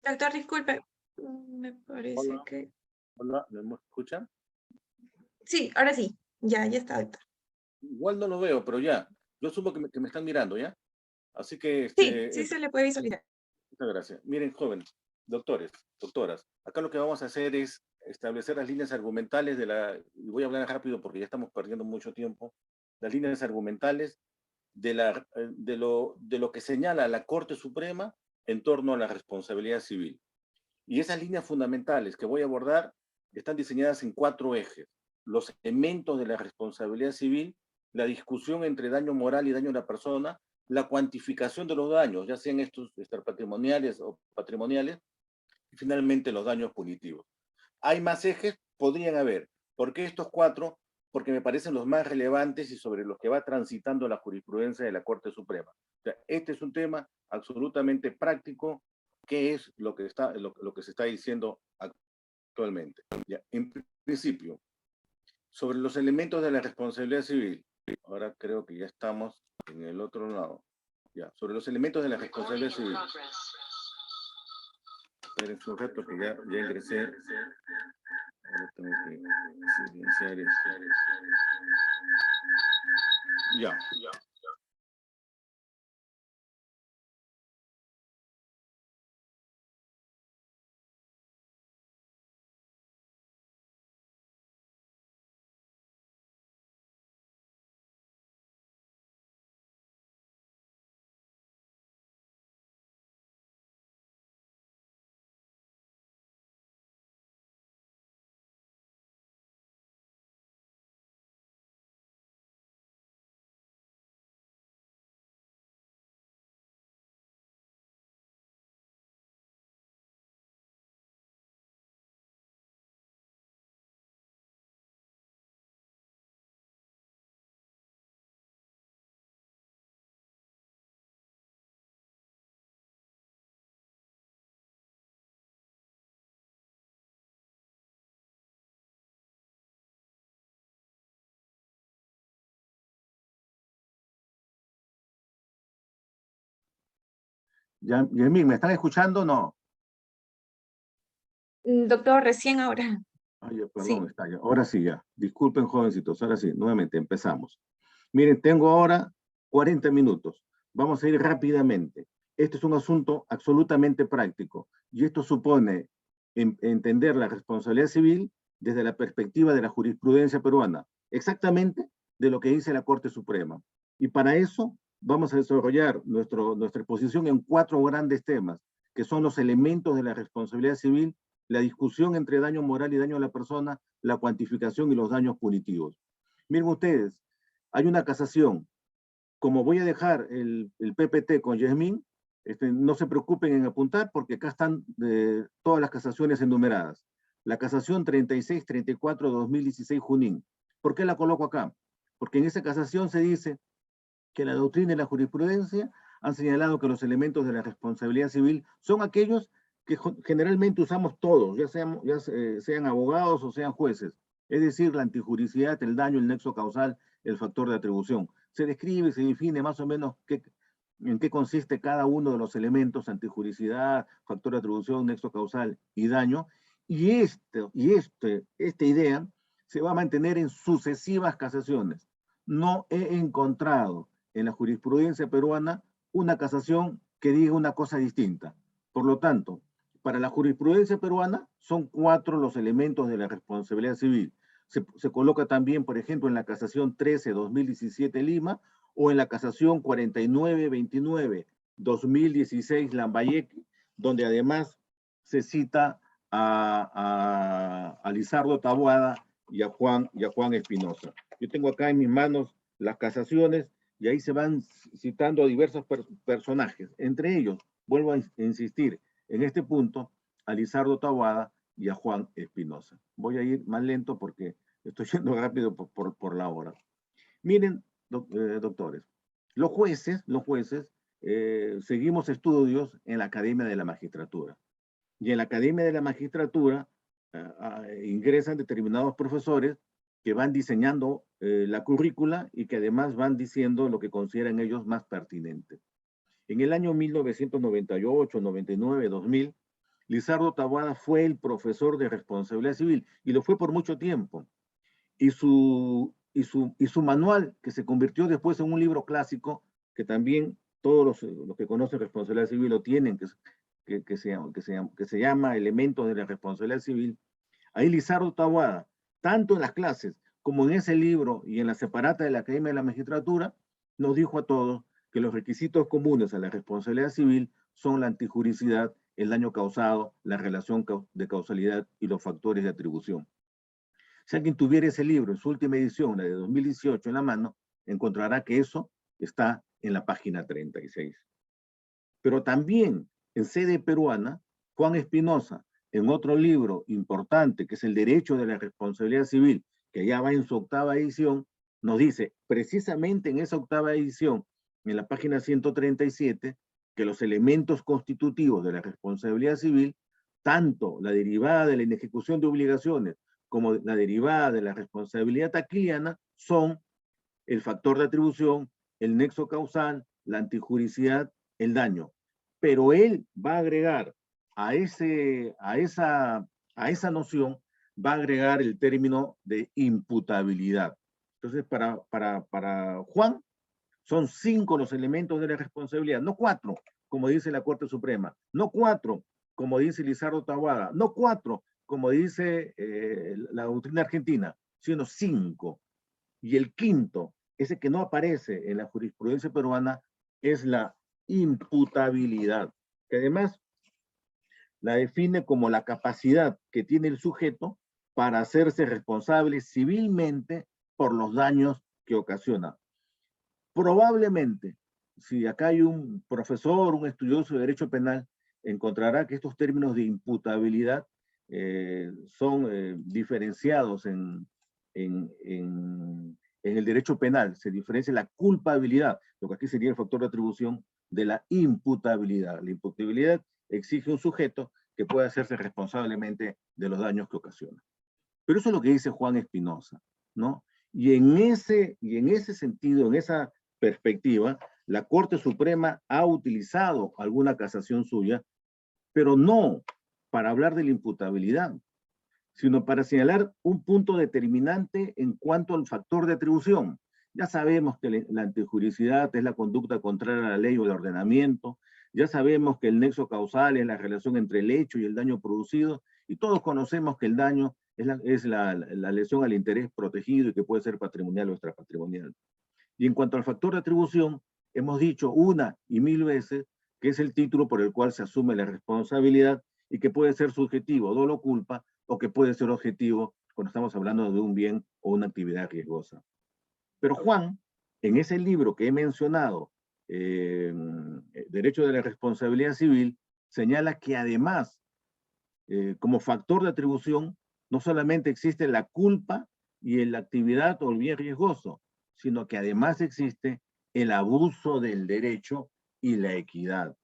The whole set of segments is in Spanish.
Doctor, disculpe, me parece Hola, que... hola, ¿me escuchan? Sí, ahora sí, ya está, doctor. Igual no lo veo, pero ya. Yo asumo que me están mirando, ¿ya? Así que, Sí, se le puede visualizar. muchas gracias. Miren, jóvenes, doctores, doctoras, acá lo que vamos a hacer es establecer las líneas argumentales y voy a hablar rápido porque ya estamos perdiendo mucho tiempo, las líneas argumentales de lo que señala la Corte Suprema en torno a la responsabilidad civil. Y esas líneas fundamentales que voy a abordar están diseñadas en 4 ejes. Los elementos de la responsabilidad civil, la discusión entre daño moral y daño a la persona, la cuantificación de los daños, ya sean estos extrapatrimoniales o patrimoniales, y finalmente los daños punitivos. ¿Hay más ejes? Podrían haber. ¿Por qué estos 4? Porque me parecen los más relevantes y sobre los que va transitando la jurisprudencia de la Corte Suprema. O sea, este es un tema absolutamente práctico, que es lo que se está diciendo actualmente. Ya, en principio, sobre los elementos de la responsabilidad civil, ahora creo que ya estamos en el otro lado. Ya, sobre los elementos de la responsabilidad civil. Esperen un rato que ya ingresé. Ahora tengo que silenciar esto. Ya. Ya, Yasmín, ¿me están escuchando? No. Doctor, recién ahora. Ay, perdón, Sí. está ya. Ahora sí, ya. Disculpen, jovencitos. Ahora sí, nuevamente empezamos. Miren, tengo ahora 40 minutos. Vamos a ir rápidamente. Este es un asunto absolutamente práctico y esto supone entender la responsabilidad civil desde la perspectiva de la jurisprudencia peruana, exactamente de lo que dice la Corte Suprema. Y para eso vamos a desarrollar nuestra exposición en 4 grandes temas, que son los elementos de la responsabilidad civil, la discusión entre daño moral y daño a la persona, la cuantificación y los daños punitivos. Miren ustedes, hay una casación. Como voy a dejar el PPT con Yasmín, no se preocupen en apuntar porque acá están todas las casaciones enumeradas. La casación 3634-2016 Junín. ¿Por qué la coloco acá? Porque en esa casación se dice que la doctrina y la jurisprudencia han señalado que los elementos de la responsabilidad civil son aquellos que generalmente usamos todos, sean abogados o sean jueces, es decir, la antijuricidad, el daño, el nexo causal, el factor de atribución. Se describe y se define más o menos en qué consiste cada uno de los elementos, antijuricidad, factor de atribución, nexo causal y daño, y esta idea se va a mantener en sucesivas casaciones. No he encontrado en la jurisprudencia peruana una casación que diga una cosa distinta. Por lo tanto, para la jurisprudencia peruana son 4 los elementos de la responsabilidad civil. Se coloca también, por ejemplo, en la casación 13-2017 Lima o en la casación 49-29-2016 Lambayeque, donde además se cita a Lizardo Taboada y a Juan Espinosa. Yo tengo acá en mis manos las casaciones y ahí se van citando a diversos personajes. Entre ellos, vuelvo a insistir en este punto, a Lizardo Taboada y a Juan Espinosa. Voy a ir más lento porque estoy yendo rápido por la hora. Miren, doctores, los jueces seguimos estudios en la Academia de la Magistratura. Y en la Academia de la Magistratura ingresan determinados profesores que van diseñando la currícula y que además van diciendo lo que consideran ellos más pertinente. En el año 1998, 99, 2000, Lizardo Taboada fue el profesor de responsabilidad civil y lo fue por mucho tiempo. Y su manual, que se convirtió después en un libro clásico, que también todos los que conocen responsabilidad civil lo tienen, que se llama Elementos de la Responsabilidad Civil. Ahí Lizardo Taboada, tanto en las clases como en ese libro y en la separata de la Academia de la Magistratura, nos dijo a todos que los requisitos comunes a la responsabilidad civil son la antijuricidad, el daño causado, la relación de causalidad y los factores de atribución. Si alguien tuviera ese libro en su última edición, la de 2018, en la mano, encontrará que eso está en la página 36. Pero también en sede peruana, Juan Espinosa, en otro libro importante, que es El Derecho de la Responsabilidad Civil, que ya va en su 8ª edición, nos dice, precisamente en esa 8ª edición, en la página 137, que los elementos constitutivos de la responsabilidad civil, tanto la derivada de la inejecución de obligaciones como la derivada de la responsabilidad taquiliana, son el factor de atribución, el nexo causal, la antijuricidad, el daño. Pero él va a agregar a esa noción, va a agregar el término de imputabilidad. Entonces, para Juan, son 5 los elementos de la responsabilidad, no 4, como dice la Corte Suprema, no 4, como dice Lizardo Taboada, no 4, como dice la doctrina argentina, sino 5. Y el quinto, ese que no aparece en la jurisprudencia peruana, es la imputabilidad, que además la define como la capacidad que tiene el sujeto para hacerse responsable civilmente por los daños que ocasiona. Probablemente, si acá hay un profesor, un estudioso de derecho penal, encontrará que estos términos de imputabilidad son diferenciados en el derecho penal. Se diferencia la culpabilidad, lo que aquí sería el factor de atribución, de la imputabilidad. La imputabilidad exige un sujeto que pueda hacerse responsablemente de los daños que ocasiona. Pero eso es lo que dice Juan Espinosa, ¿no? Y en ese sentido, en esa perspectiva, la Corte Suprema ha utilizado alguna casación suya, pero no para hablar de la imputabilidad, sino para señalar un punto determinante en cuanto al factor de atribución. Ya sabemos que la antijuricidad es la conducta contraria a la ley o el ordenamiento, ya sabemos que el nexo causal es la relación entre el hecho y el daño producido, y todos conocemos que el daño es la lesión al interés protegido y que puede ser patrimonial o extrapatrimonial. Y en cuanto al factor de atribución, hemos dicho una y mil veces que es el título por el cual se asume la responsabilidad y que puede ser subjetivo, dolo culpa, o que puede ser objetivo cuando estamos hablando de un bien o una actividad riesgosa. Pero Juan, en ese libro que he mencionado, Derecho de la Responsabilidad Civil, señala que además, como factor de atribución, no solamente existe la culpa y la actividad o el bien riesgoso, sino que además existe el abuso del derecho y la equidad.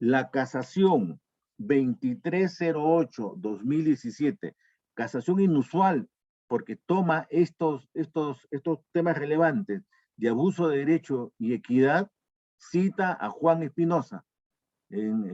La casación 2308-2017, casación inusual, porque toma estos temas relevantes de abuso de derecho y equidad, cita a Juan Espinosa en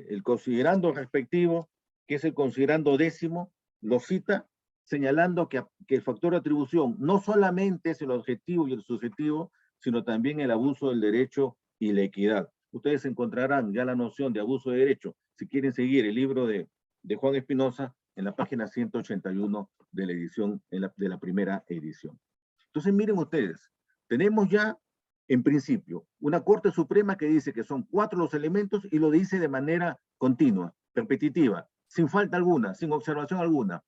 el considerando respectivo, que es el considerando 10º, lo cita señalando que el factor de atribución no solamente es el objetivo y el subjetivo, sino también el abuso del derecho y la equidad. Ustedes encontrarán ya la noción de abuso de derecho, si quieren seguir el libro de Juan Espinosa, en la página 181 de la edición, de la primera edición. Entonces miren ustedes, tenemos ya en principio una Corte Suprema que dice que son 4 los elementos y lo dice de manera continua, repetitiva, sin falta alguna, sin observación alguna,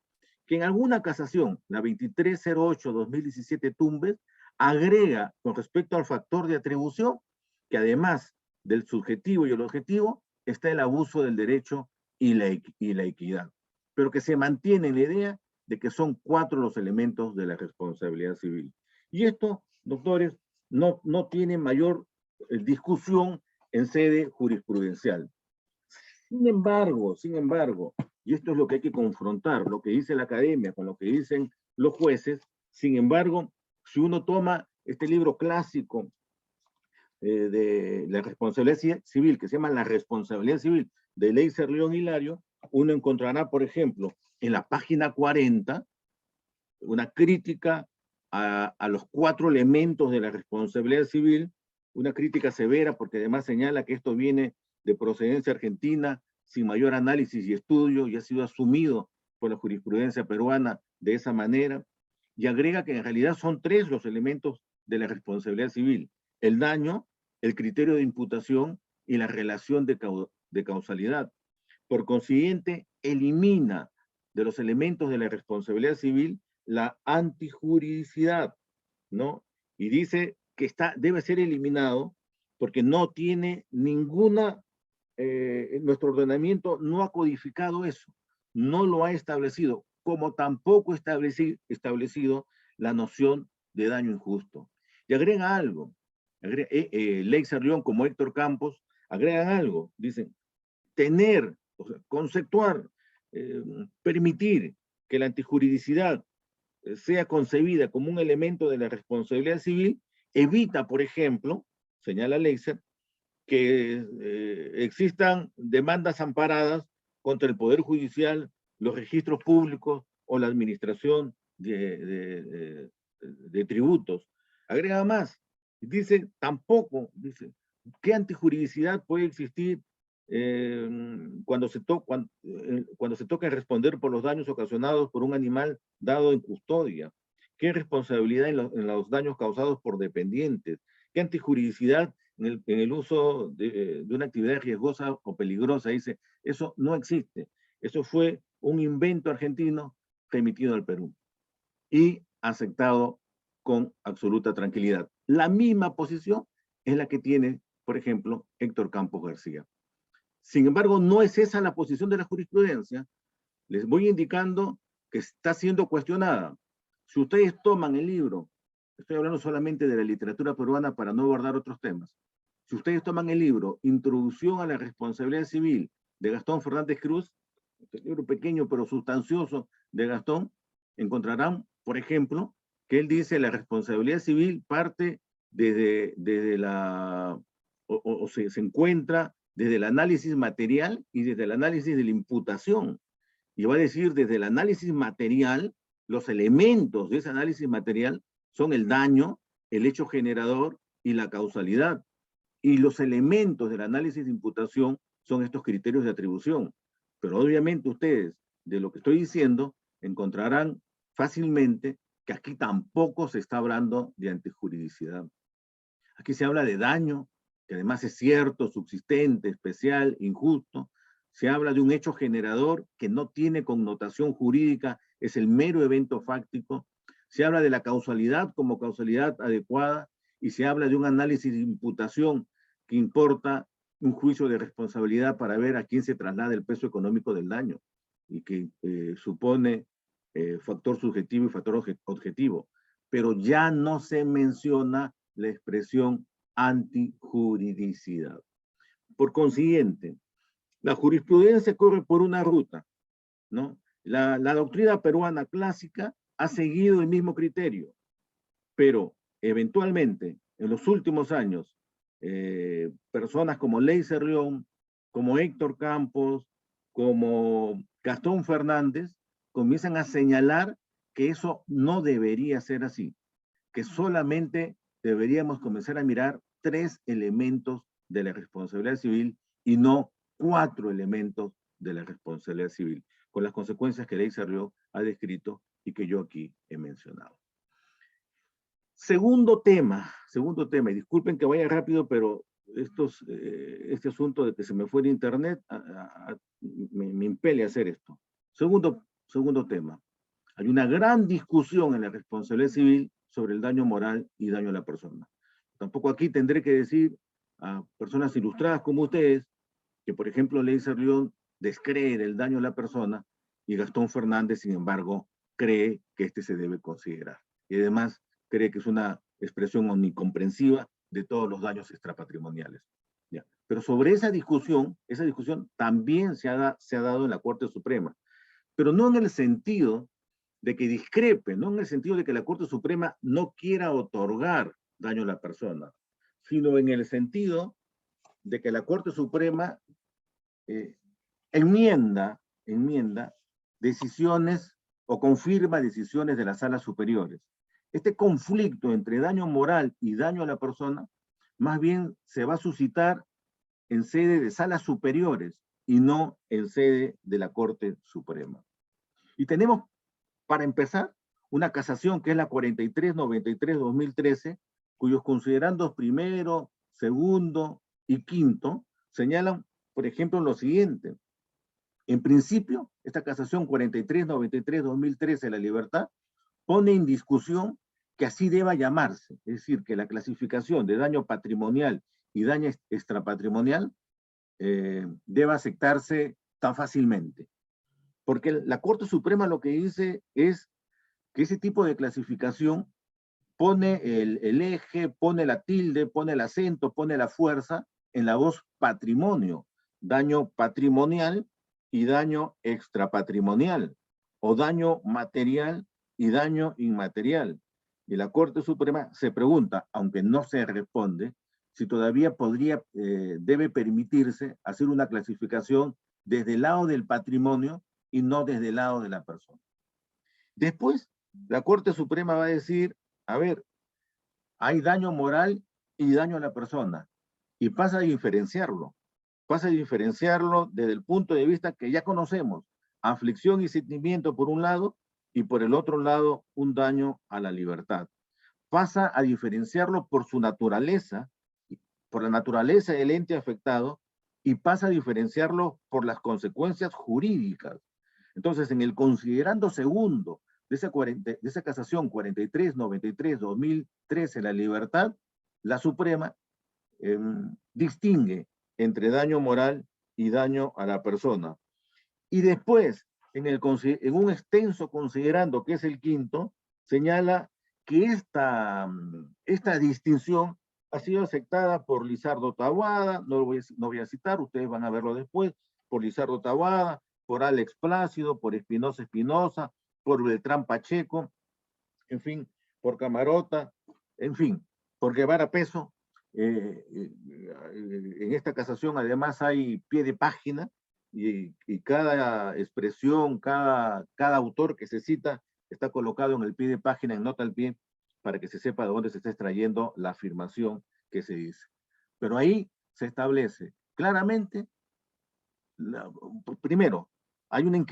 que en alguna casación, la 2308-2017 Tumbes, agrega con respecto al factor de atribución que además del subjetivo y el objetivo está el abuso del derecho y la equidad, pero que se mantiene en la idea de que son 4 los elementos de la responsabilidad civil. Y esto, doctores, no tiene mayor discusión en sede jurisprudencial. Sin embargo, y esto es lo que hay que confrontar, lo que dice la academia con lo que dicen los jueces, sin embargo, si uno toma este libro clásico de la responsabilidad civil, que se llama La Responsabilidad Civil, de Leiser León Hilario, uno encontrará, por ejemplo, en la página 40, una crítica a los 4 elementos de la responsabilidad civil, una crítica severa porque además señala que esto viene de procedencia argentina, sin mayor análisis y estudio, y ha sido asumido por la jurisprudencia peruana de esa manera, y agrega que en realidad son 3 los elementos de la responsabilidad civil: el daño, el criterio de imputación y la relación de causalidad. Por consiguiente, elimina de los elementos de la responsabilidad civil la antijuridicidad, ¿no? Y dice que debe ser eliminado porque no tiene ninguna, nuestro ordenamiento no ha codificado eso, no lo ha establecido, como tampoco establecido la noción de daño injusto. Y agrega algo, Ley Sarrión como Héctor Campos, agregan algo, dicen, tener, o sea, conceptuar, permitir que la antijuridicidad sea concebida como un elemento de la responsabilidad civil, evita, por ejemplo, señala Leixer, que existan demandas amparadas contra el Poder Judicial, los registros públicos o la administración de tributos. Agrega más, dice, tampoco, dice, ¿qué antijuridicidad puede existir cuando se toca responder por los daños ocasionados por un animal dado en custodia? ¿Qué responsabilidad en los daños causados por dependientes? ¿Qué antijuridicidad en el uso de una actividad riesgosa o peligrosa? Dice, eso no existe. Eso fue un invento argentino remitido al Perú y aceptado con absoluta tranquilidad. La misma posición es la que tiene, por ejemplo, Héctor Campos García. Sin embargo, no es esa la posición de la jurisprudencia. Les voy indicando que está siendo cuestionada. Si ustedes toman el libro, estoy hablando solamente de la literatura peruana para no abordar otros temas. Si ustedes toman el libro Introducción a la Responsabilidad Civil de Gastón Fernández Cruz, este libro pequeño pero sustancioso de Gastón, encontrarán, por ejemplo, que él dice la responsabilidad civil parte desde la, o se encuentra desde el análisis material y desde el análisis de la imputación. Y va a decir, desde el análisis material, los elementos de ese análisis material son el daño, el hecho generador y la causalidad. Y los elementos del análisis de imputación son estos criterios de atribución. Pero obviamente ustedes, de lo que estoy diciendo, encontrarán fácilmente que aquí tampoco se está hablando de antijuridicidad. Aquí se habla de daño, que además es cierto, subsistente, especial, injusto. Se habla de un hecho generador que no tiene connotación jurídica, es el mero evento fáctico. Se habla de la causalidad como causalidad adecuada y se habla de un análisis de imputación que importa un juicio de responsabilidad para ver a quién se traslada el peso económico del daño y que supone factor subjetivo y factor objetivo. Pero ya no se menciona la expresión antijuridicidad. Por consiguiente, la jurisprudencia corre por una ruta, ¿no? La doctrina peruana clásica ha seguido el mismo criterio, pero eventualmente, en los últimos años, personas como Leixer León, como Héctor Campos, como Gastón Fernández, comienzan a señalar que eso no debería ser así, que solamente deberíamos comenzar a mirar 3 elementos de la responsabilidad civil y no 4 elementos de la responsabilidad civil, con las consecuencias que Leixer León ha descrito y que yo aquí he mencionado. Segundo tema, y disculpen que vaya rápido, pero este asunto de que se me fue el internet me impele a hacer esto. Segundo tema. Hay una gran discusión en la responsabilidad civil sobre el daño moral y daño a la persona. Tampoco aquí tendré que decir a personas ilustradas como ustedes que, por ejemplo, Leixer León descree del daño a la persona y Gastón Fernández, sin embargo, cree que este se debe considerar. Y además, cree que es una expresión omnicomprensiva de todos los daños extrapatrimoniales. ¿Ya? Pero sobre esa discusión también se ha dado en la Corte Suprema, pero no en el sentido de que discrepe, no en el sentido de que la Corte Suprema no quiera otorgar daño a la persona, sino en el sentido de que la Corte Suprema enmienda enmienda decisiones o confirma decisiones de las salas superiores. Este conflicto entre daño moral y daño a la persona, más bien se va a suscitar en sede de salas superiores y no en sede de la Corte Suprema. Y tenemos, para empezar, una casación que es la 4393-2013, cuyos considerandos primero, segundo y quinto señalan, por ejemplo, lo siguiente. En principio, esta casación 4393-2013 de la libertad pone en discusión que así deba llamarse, es decir, que la clasificación de daño patrimonial y daño extrapatrimonial deba aceptarse tan fácilmente. Porque la Corte Suprema lo que dice es que ese tipo de clasificación pone el eje, pone la tilde, pone el acento, pone la fuerza en la voz patrimonio, daño patrimonial y daño extrapatrimonial, o daño material y daño inmaterial. Y la Corte Suprema se pregunta, aunque no se responde, si todavía debe permitirse hacer una clasificación desde el lado del patrimonio y no desde el lado de la persona. Después, la Corte Suprema va a decir, a ver, hay daño moral y daño a la persona, y pasa a diferenciarlo desde el punto de vista que ya conocemos, aflicción y sentimiento por un lado, y por el otro lado, un daño a la libertad. Pasa a diferenciarlo por su naturaleza, por la naturaleza del ente afectado, y pasa a diferenciarlo por las consecuencias jurídicas. Entonces, en el considerando segundo de esa casación 4393-2013, la libertad, la Suprema distingue entre daño moral y daño a la persona. Y después, en un extenso considerando, que es el quinto, señala que esta distinción ha sido aceptada por Lizardo Taboada, no voy a citar, ustedes van a verlo después, por Lizardo Taboada, por Alex Plácido, por Espinosa Espinosa, por Beltrán Pacheco, en fin, por Camarota, en fin, por Guevara Peso. En esta casación además hay pie de página y cada expresión, cada autor que se cita está colocado en el pie de página, en nota al pie, para que se sepa de dónde se está extrayendo la afirmación que se dice. Pero ahí se establece claramente, primero, hay una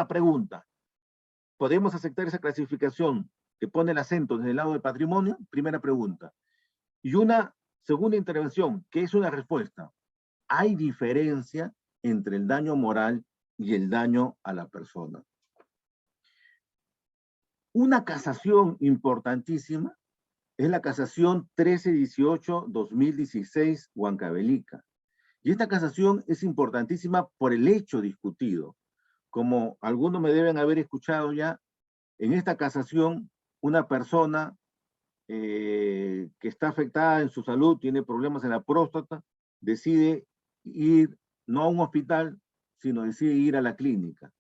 pregunta. ¿Podemos aceptar esa clasificación que pone el acento desde el lado del patrimonio? Primera pregunta. Y una segunda intervención, que es una respuesta. ¿Hay diferencia entre el daño moral y el daño a la persona? Una casación importantísima es la casación 1318-2016 Huancavelica. Y esta casación es importantísima por el hecho discutido. Como algunos me deben haber escuchado ya, en esta casación una persona que está afectada en su salud, tiene problemas en la próstata, decide ir no a un hospital, sino decide ir a la clínica.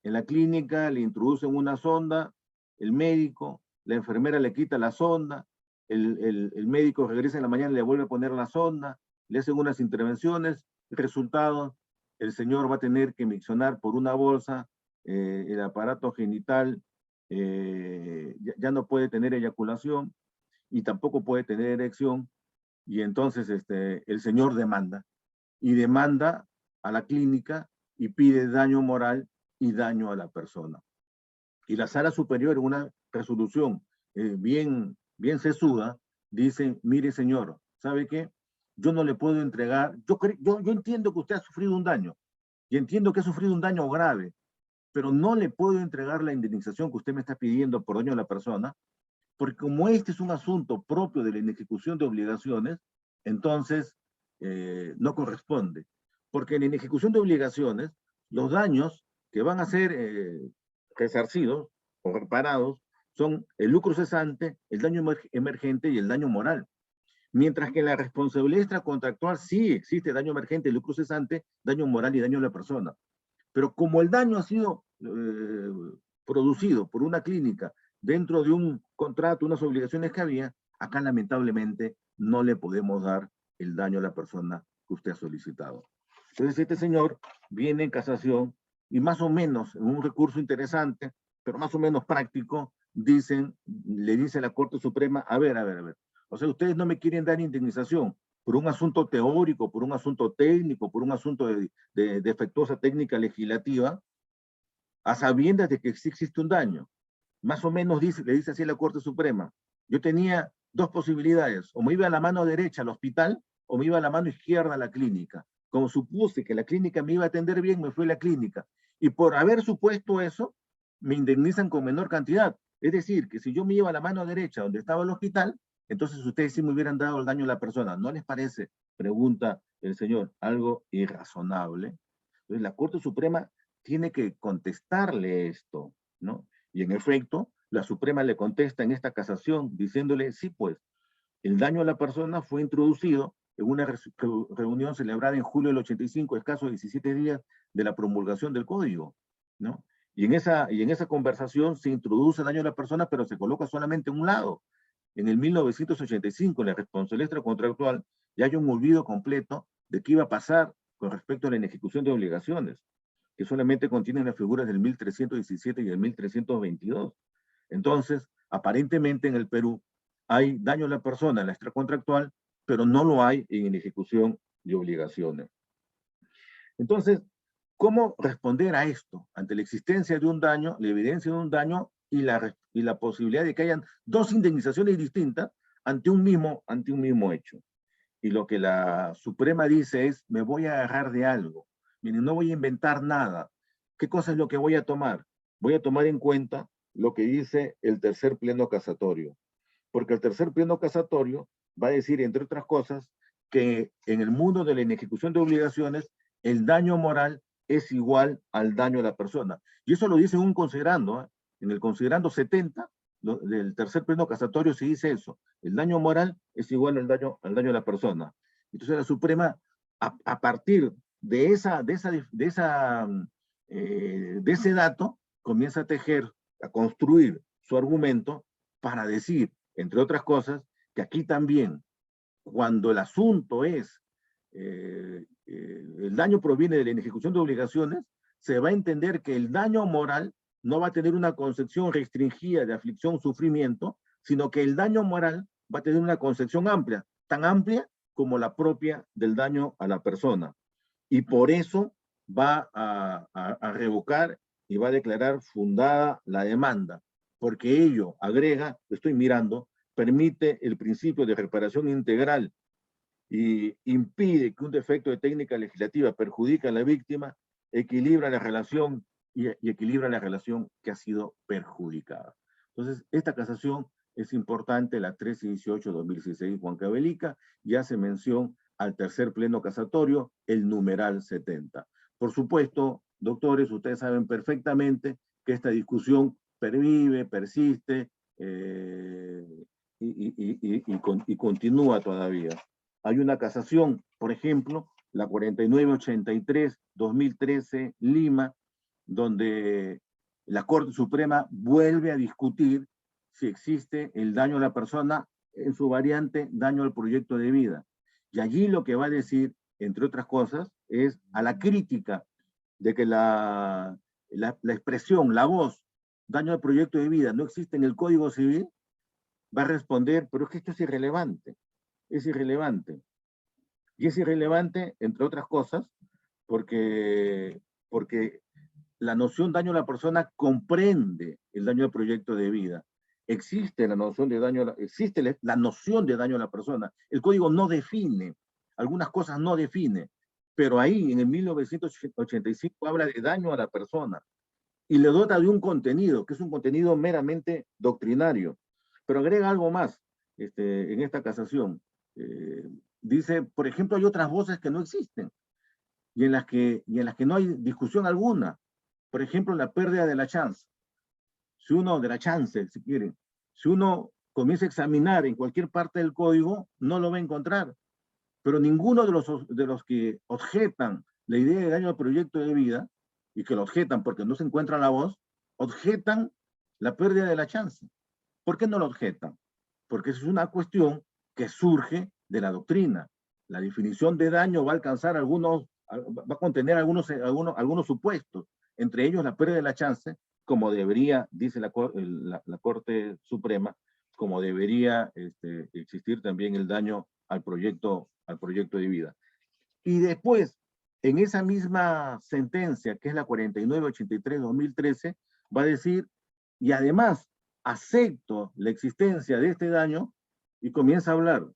En la clínica le introducen una sonda, el médico, la enfermera le quita la sonda, el médico regresa en la mañana y le vuelve a poner la sonda, le hacen unas intervenciones, el resultado, el señor va a tener que miccionar por una bolsa el aparato genital, ya no puede tener eyaculación y tampoco puede tener erección, y entonces el señor demanda a la clínica y pide daño moral y daño a la persona. Y la sala superior, en una resolución bien sesuda, dice, mire señor, ¿sabe qué? Yo no le puedo entregar, yo entiendo que usted ha sufrido un daño, y entiendo que ha sufrido un daño grave, pero no le puedo entregar la indemnización que usted me está pidiendo por daño a la persona, porque como este es un asunto propio de la inejecución de obligaciones, entonces no corresponde. Porque en la inejecución de obligaciones, los daños que van a ser resarcidos o reparados son el lucro cesante, el daño emergente y el daño moral. Mientras que en la responsabilidad extracontractual sí existe daño emergente, lucro cesante, daño moral y daño a la persona. Pero como el daño ha sido producido por una clínica dentro de un contrato, unas obligaciones que había, acá lamentablemente no le podemos dar el daño a la persona que usted ha solicitado. Entonces este señor viene en casación y más o menos, en un recurso interesante, pero más o menos práctico, le dice la Corte Suprema, a ver, o sea, ustedes no me quieren dar indemnización por un asunto teórico, por un asunto técnico, por un asunto de defectuosa técnica legislativa, a sabiendas de que sí existe un daño. Más o menos le dice así la Corte Suprema. Yo tenía dos posibilidades, o me iba a la mano derecha al hospital, o me iba a la mano izquierda a la clínica. Como supuse que la clínica me iba a atender bien, me fui a la clínica. Y por haber supuesto eso, me indemnizan con menor cantidad. Es decir, que si yo me iba a la mano derecha donde estaba el hospital, entonces ustedes sí me hubieran dado el daño a la persona. ¿No les parece, pregunta el señor, algo irrazonable? Entonces la Corte Suprema tiene que contestarle esto, ¿no? Y en efecto, la Suprema le contesta en esta casación diciéndole, sí, pues, el daño a la persona fue introducido en una reunión celebrada en julio del 85, escasos 17 días de la promulgación del código, ¿no? Y en esa conversación se introduce el daño a la persona, pero se coloca solamente en un lado. En el 1985, en la responsabilidad extracontractual, ya hay un olvido completo de qué iba a pasar con respecto a la inejecución de obligaciones, que solamente contienen las figuras del 1317 y del 1322. Entonces, aparentemente en el Perú hay daño a la persona en la extracontractual, pero no lo hay en ejecución de obligaciones. Entonces, ¿cómo responder a esto? Ante la existencia de un daño, la evidencia de un daño y la posibilidad de que hayan dos indemnizaciones distintas ante un mismo hecho. Y lo que la Suprema dice es, me voy a agarrar de algo. Miren, no voy a inventar nada. ¿Qué cosa es lo que voy a tomar? Voy a tomar en cuenta lo que dice el tercer pleno casatorio. Porque el tercer pleno casatorio va a decir, entre otras cosas, que en el mundo de la inejecución de obligaciones, el daño moral es igual al daño a la persona. Y eso lo dice un considerando, ¿eh? En el considerando 70 del tercer pleno casatorio se dice eso. El daño moral es igual al daño a la persona. Entonces la Suprema, a partir de ese dato, comienza a tejer, a construir su argumento para decir, entre otras cosas, que aquí también, cuando el asunto es, el daño proviene de la inejecución de obligaciones, se va a entender que el daño moral no va a tener una concepción restringida de aflicción, sufrimiento, sino que el daño moral va a tener una concepción amplia, tan amplia como la propia del daño a la persona. Y por eso va a revocar y va a declarar fundada la demanda, porque ello, agrega, lo estoy mirando, permite el principio de reparación integral y impide que un defecto de técnica legislativa perjudique a la víctima, equilibra la relación y equilibra la relación que ha sido perjudicada. Entonces, esta casación es importante, la 1318-2016, Juan Cabelica, y hace mención al tercer pleno casatorio, el numeral 70. Por supuesto, doctores, ustedes saben perfectamente que esta discusión pervive, persiste y continúa todavía. Hay una casación, por ejemplo, la 4983-2013 Lima, donde la Corte Suprema vuelve a discutir si existe el daño a la persona en su variante daño al proyecto de vida. Y allí lo que va a decir, entre otras cosas, es a la crítica de que la expresión, la voz, daño al proyecto de vida no existe en el Código Civil, va a responder, pero es que esto es irrelevante. Es irrelevante. Y es irrelevante, entre otras cosas, porque la noción daño a la persona comprende el daño al proyecto de vida. Existe la noción de daño a la persona. El código no define, algunas cosas no define, pero ahí en el 1985 habla de daño a la persona y le dota de un contenido, que es un contenido meramente doctrinario. Pero agrega algo más en esta casación. Dice, por ejemplo, hay otras voces que no existen y en las que no hay discusión alguna. Por ejemplo, la pérdida de la chance. De la chance, si quieren. Si uno comienza a examinar en cualquier parte del código, no lo va a encontrar. Pero ninguno de los que objetan la idea de daño al proyecto de vida, y que lo objetan porque no se encuentra la voz, objetan la pérdida de la chance. ¿Por qué no lo objetan? Porque es una cuestión que surge de la doctrina. La definición de daño va a alcanzar va a contener algunos supuestos. entre ellos la pérdida de la chance, como debería, dice la Corte Suprema, como debería existir también el daño al proyecto de vida. Y después, en esa misma sentencia, que es la 4983-2013, va a decir, y además acepto la existencia de este daño, y comienza a hablar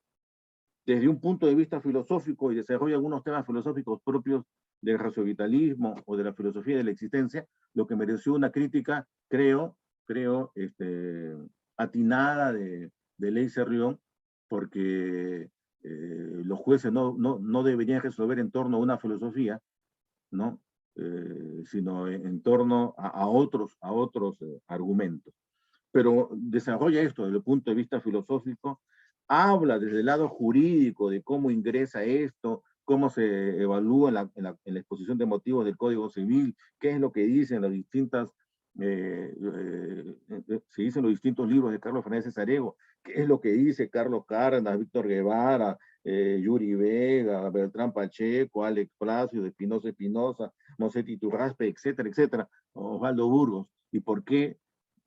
desde un punto de vista filosófico y desarrolla algunos temas filosóficos propios del raciovitalismo o de la filosofía de la existencia, lo que mereció una crítica, creo, atinada de Ley Cerrión, porque los jueces no deberían resolver en torno a una filosofía, ¿no? Sino en torno a otros argumentos. Pero desarrolla esto desde el punto de vista filosófico, habla desde el lado jurídico de cómo ingresa esto, cómo se evalúa en la exposición de motivos del Código Civil, qué es lo que dicen las distintas, se dicen los distintos libros de Carlos Fernández Sarego, qué es lo que dice Carlos Cárdenas, Víctor Guevara, Yuri Vega, Beltrán Pacheco, Alex Palacio, de Espinosa, Mosetti Turraspe, etcétera, etcétera, Osvaldo Burgos, y por qué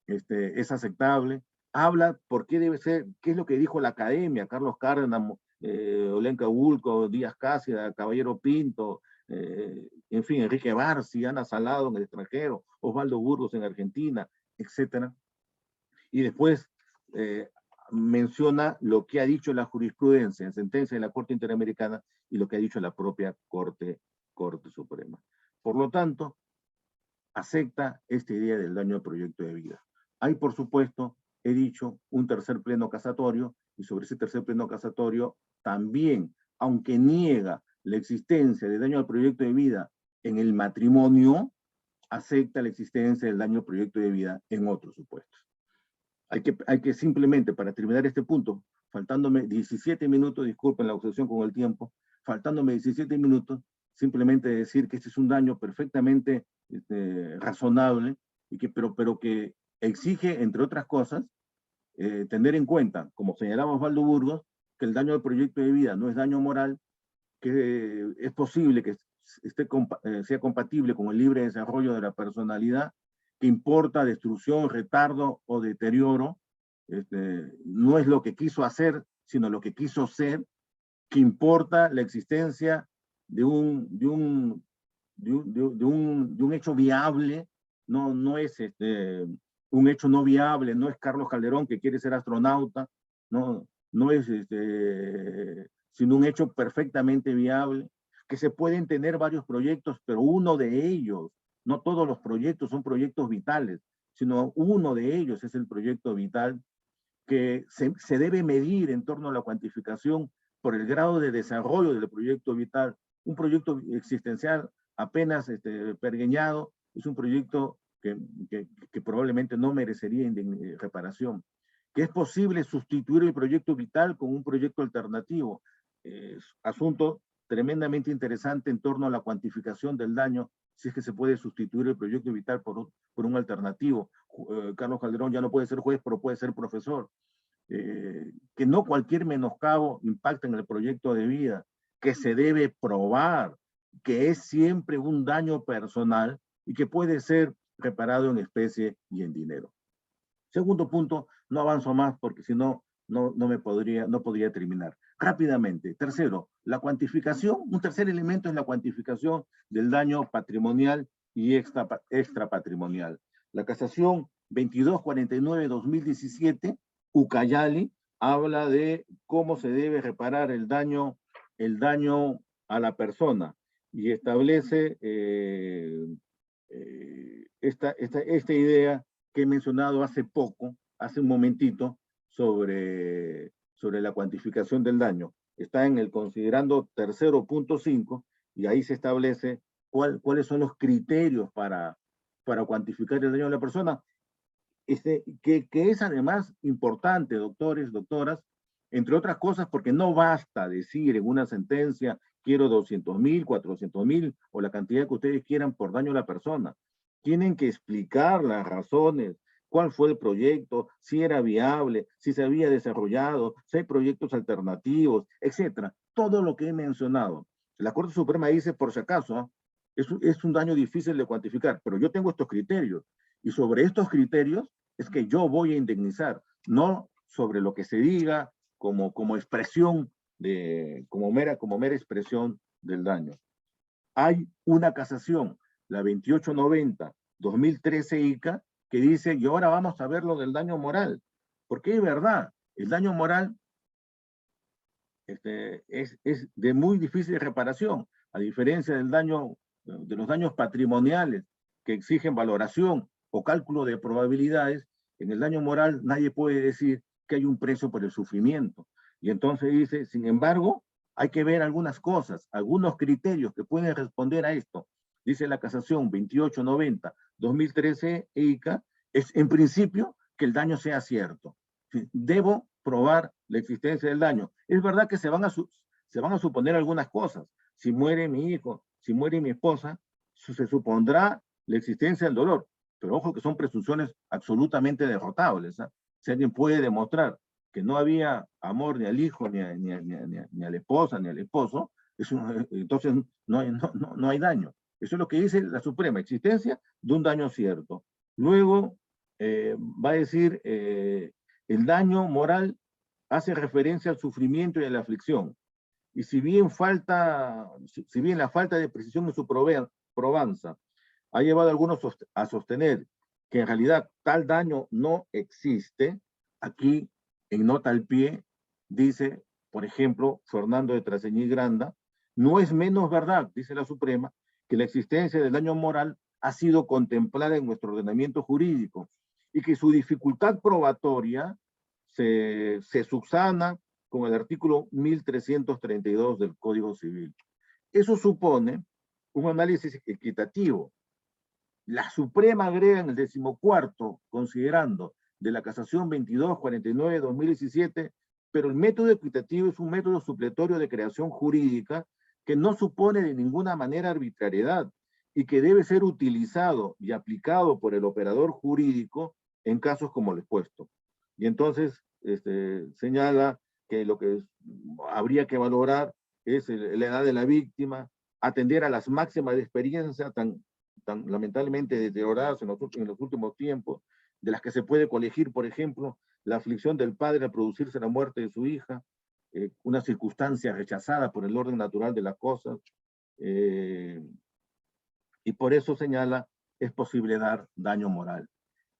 es aceptable. Habla por qué debe ser, qué es lo que dijo la academia, Carlos Cárdenas, Olenka Bulco, Díaz Cássida, Caballero Pinto, en fin, Enrique Barsi, Ana Salado en el extranjero, Osvaldo Burgos en Argentina, etc. Y después menciona lo que ha dicho la jurisprudencia en sentencia de la Corte Interamericana y lo que ha dicho la propia Corte Suprema. Por lo tanto, acepta esta idea del daño al proyecto de vida. Hay, por supuesto, he dicho, un tercer pleno casatorio, y sobre ese tercer pleno casatorio también, aunque niega la existencia de daño al proyecto de vida en el matrimonio, acepta la existencia del daño al proyecto de vida en otros supuestos. Hay que simplemente, para terminar este punto, faltándome 17 minutos, disculpen la obsesión con el tiempo, faltándome 17 minutos, simplemente decir que este es un daño perfectamente razonable, pero que exige, entre otras cosas, tener en cuenta, como señalaba Osvaldo Burgos, que el daño al proyecto de vida no es daño moral, que es posible que sea compatible con el libre desarrollo de la personalidad, que importa destrucción, retardo o deterioro, no es lo que quiso hacer, sino lo que quiso ser, que importa la existencia de un hecho viable, no es un hecho no viable, no es Carlos Calderón que quiere ser astronauta, no es sino un hecho perfectamente viable, que se pueden tener varios proyectos, pero uno de ellos, no todos los proyectos son proyectos vitales, sino uno de ellos es el proyecto vital, que se debe medir en torno a la cuantificación por el grado de desarrollo del proyecto vital. Un proyecto existencial apenas pergeñado es un proyecto que probablemente no merecería reparación. Que es posible sustituir el proyecto vital con un proyecto alternativo. Asunto tremendamente interesante en torno a la cuantificación del daño, si es que se puede sustituir el proyecto vital por un alternativo. Carlos Calderón ya no puede ser juez, pero puede ser profesor. Que no cualquier menoscabo impacta en el proyecto de vida, que se debe probar, que es siempre un daño personal y que puede ser reparado en especie y en dinero. Segundo punto, no avanzo más porque si no, no podría terminar. Rápidamente. Tercero, la cuantificación. Un tercer elemento es la cuantificación del daño patrimonial y extrapatrimonial. La casación 2249-2017, Ucayali, habla de cómo se debe reparar el daño a la persona y establece esta idea que he mencionado hace poco, hace un momentito, sobre la cuantificación del daño. Está en el considerando 3.5 y ahí se establece cuáles son los criterios para cuantificar el daño a la persona, que es además importante, doctores, doctoras, entre otras cosas, porque no basta decir en una sentencia quiero 200.000, 400.000 o la cantidad que ustedes quieran por daño a la persona. Tienen que explicar las razones, cuál fue el proyecto, si era viable, si se había desarrollado, si hay proyectos alternativos, etcétera. Todo lo que he mencionado. La Corte Suprema dice, por si acaso, Es un daño difícil de cuantificar, pero yo tengo estos criterios, y sobre estos criterios es que yo voy a indemnizar, no sobre lo que se diga como expresión, como mera expresión del daño. Hay una casación, la 2890-2013 ICA, que dice, y ahora vamos a ver lo del daño moral, porque es verdad, el daño moral es de muy difícil reparación, a diferencia del daño, de los daños patrimoniales que exigen valoración o cálculo de probabilidades. En el daño moral nadie puede decir que hay un precio por el sufrimiento. Y entonces dice, sin embargo, hay que ver algunas cosas, algunos criterios que pueden responder a esto. Dice la casación 2890-2013 ICA, es en principio que el daño sea cierto. Debo probar la existencia del daño. Es verdad que se van a suponer algunas cosas. Si muere mi hijo, si muere mi esposa, se supondrá la existencia del dolor. Pero ojo que son presunciones absolutamente derrotables. Si alguien puede demostrar que no había amor ni al hijo, ni a la esposa, ni al esposo, entonces no hay daño. Eso es lo que dice la Suprema, existencia de un daño cierto. Luego va a decir, el daño moral hace referencia al sufrimiento y a la aflicción. Y si bien la falta de precisión en su probanza ha llevado a algunos a sostener que en realidad tal daño no existe, aquí en nota al pie dice, por ejemplo, Fernando de Traseñí Granda, no es menos verdad, dice la Suprema, que la existencia del daño moral ha sido contemplada en nuestro ordenamiento jurídico y que su dificultad probatoria se subsana con el artículo 1332 del Código Civil. Eso supone un análisis equitativo. La Suprema agrega en el 14º, considerando de la casación 2249-2017, pero el método equitativo es un método supletorio de creación jurídica que no supone de ninguna manera arbitrariedad y que debe ser utilizado y aplicado por el operador jurídico en casos como el expuesto. Y entonces señala que lo que habría que valorar es la edad de la víctima, atender a las máximas de experiencia tan lamentablemente deterioradas en los últimos tiempos, de las que se puede colegir, por ejemplo, la aflicción del padre al producirse la muerte de su hija, una circunstancia rechazada por el orden natural de las cosas, y por eso señala, es posible dar daño moral.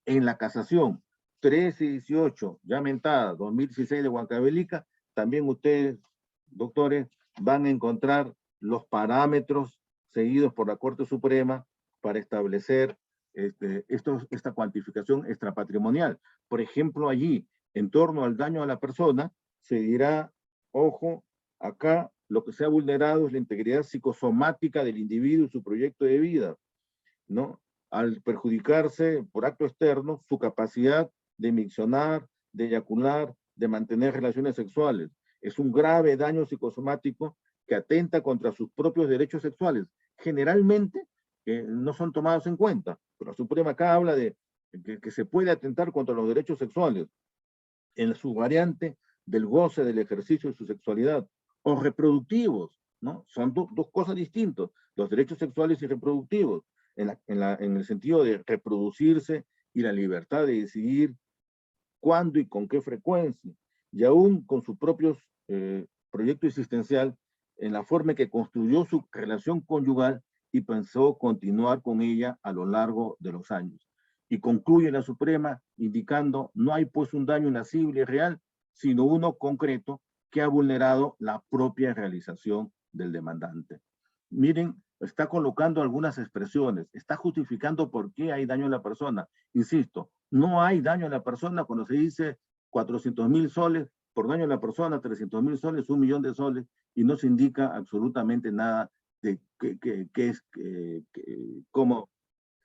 En la casación 1318, ya mentada, 2016 de Huancavelica, también ustedes, doctores, van a encontrar los parámetros seguidos por la Corte Suprema para establecer esta cuantificación extrapatrimonial. Por ejemplo, allí, en torno al daño a la persona, se dirá, ojo, acá lo que se ha vulnerado es la integridad psicosomática del individuo y su proyecto de vida, ¿no? Al perjudicarse por acto externo su capacidad de miccionar, de eyacular, de mantener relaciones sexuales. Es un grave daño psicosomático que atenta contra sus propios derechos sexuales. Generalmente no son tomados en cuenta, pero la Suprema acá habla de que se puede atentar contra los derechos sexuales en su variante del goce del ejercicio de su sexualidad, o reproductivos, ¿no? Son dos cosas distintas, los derechos sexuales y reproductivos, en el sentido de reproducirse y la libertad de decidir cuándo y con qué frecuencia, y aún con su propio proyecto existencial, en la forma en que construyó su relación conyugal y pensó continuar con ella a lo largo de los años. Y concluye la Suprema indicando, no hay pues un daño inacible y real, sino uno concreto que ha vulnerado la propia realización del demandante. Miren, está colocando algunas expresiones, está justificando por qué hay daño a la persona. Insisto, no hay daño a la persona cuando se dice 400.000 soles por daño a la persona, 300.000 soles, 1 millón de soles, y no se indica absolutamente nada de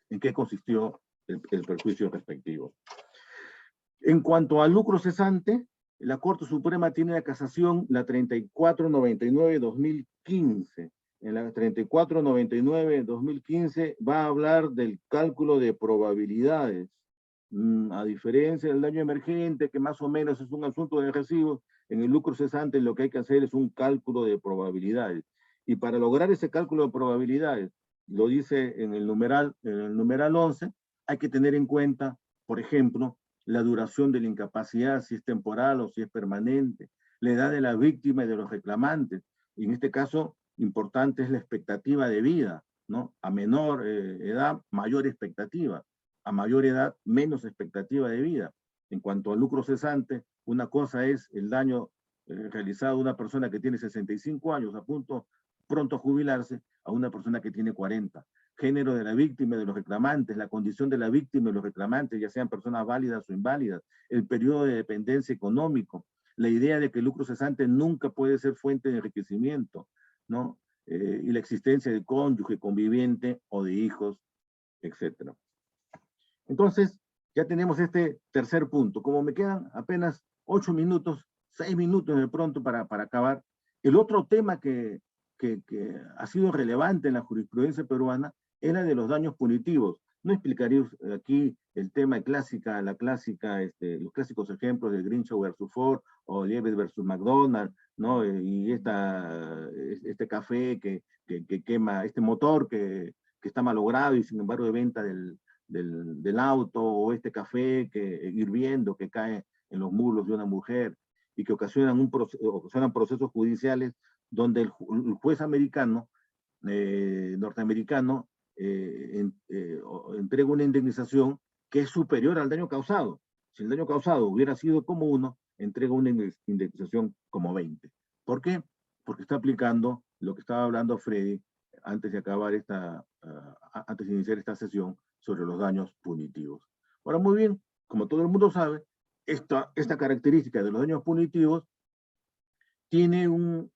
en qué consistió el perjuicio respectivo. En cuanto al lucro cesante, la Corte Suprema tiene la casación, la 3499-2015. En la 3499-2015 va a hablar del cálculo de probabilidades. A diferencia del daño emergente, que más o menos es un asunto de recibos, en el lucro cesante lo que hay que hacer es un cálculo de probabilidades. Y para lograr ese cálculo de probabilidades, lo dice en el numeral 11, hay que tener en cuenta, por ejemplo, la duración de la incapacidad, si es temporal o si es permanente, la edad de la víctima y de los reclamantes. Y en este caso, importante es la expectativa de vida, ¿no? A menor edad, mayor expectativa. A mayor edad, menos expectativa de vida. En cuanto al lucro cesante, una cosa es el daño realizado a una persona que tiene 65 años, pronto a jubilarse, a una persona que tiene 40. Género de la víctima y de los reclamantes, la condición de la víctima y los reclamantes, ya sean personas válidas o inválidas, el periodo de dependencia económico, la idea de que el lucro cesante nunca puede ser fuente de enriquecimiento, ¿no? Y la existencia de cónyuge, conviviente o de hijos, etc. Entonces, ya tenemos este tercer punto. Como me quedan apenas 8 minutos, 6 minutos de pronto para acabar, el otro tema que ha sido relevante en la jurisprudencia peruana era de los daños punitivos. No explicaré aquí el tema los clásicos ejemplos de Grinchau versus Ford o Liebes versus McDonald's, ¿no? Y este café que quema, este motor que está malogrado y sin embargo de venta del auto, o este café hirviendo que cae en los muslos de una mujer y que ocasionan procesos judiciales donde el juez norteamericano, entrega una indemnización que es superior al daño causado. Si el daño causado hubiera sido como 1, entrega una indemnización como 20. ¿Por qué? Porque está aplicando lo que estaba hablando Freddy antes de antes de iniciar esta sesión sobre los daños punitivos. Ahora, muy bien, como todo el mundo sabe, esta característica de los daños punitivos tiene un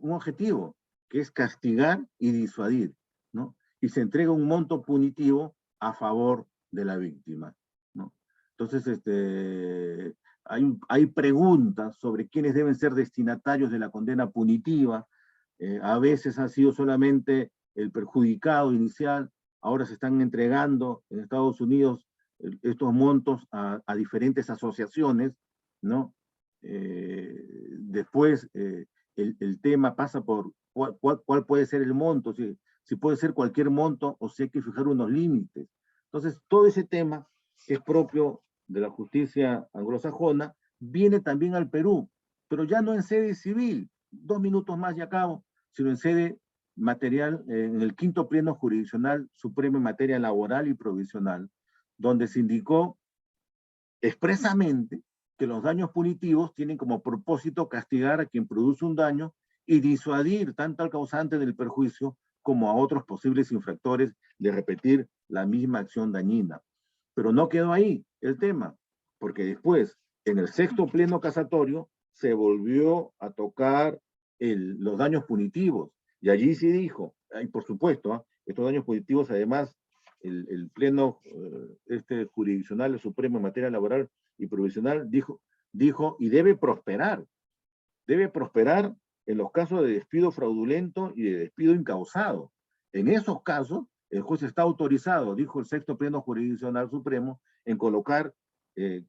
objetivo, que es castigar y disuadir, ¿no? Y se entrega un monto punitivo a favor de la víctima, ¿no? Entonces, hay preguntas sobre quiénes deben ser destinatarios de la condena punitiva. A veces ha sido solamente el perjudicado inicial, ahora se están entregando en Estados Unidos estos montos a diferentes asociaciones, ¿no? Después el tema pasa por cuál puede ser el monto, si puede ser cualquier monto o si hay que fijar unos límites. Entonces, todo ese tema que es propio de la justicia anglosajona viene también al Perú, pero ya no en sede civil, 2 minutos más y acabo, sino en sede material, en el 5º Pleno Jurisdiccional Supremo en materia laboral y provisional, donde se indicó expresamente que los daños punitivos tienen como propósito castigar a quien produce un daño y disuadir tanto al causante del perjuicio como a otros posibles infractores de repetir la misma acción dañina. Pero no quedó ahí el tema, porque después, en el 6º Pleno Casatorio, se volvió a tocar los daños punitivos, y allí sí dijo, y por supuesto, estos daños punitivos además el Pleno Jurisdiccional Supremo en materia laboral y provisional dijo y debe prosperar en los casos de despido fraudulento y de despido incausado. En esos casos, el juez está autorizado, dijo el 6º Pleno Jurisdiccional Supremo, en colocar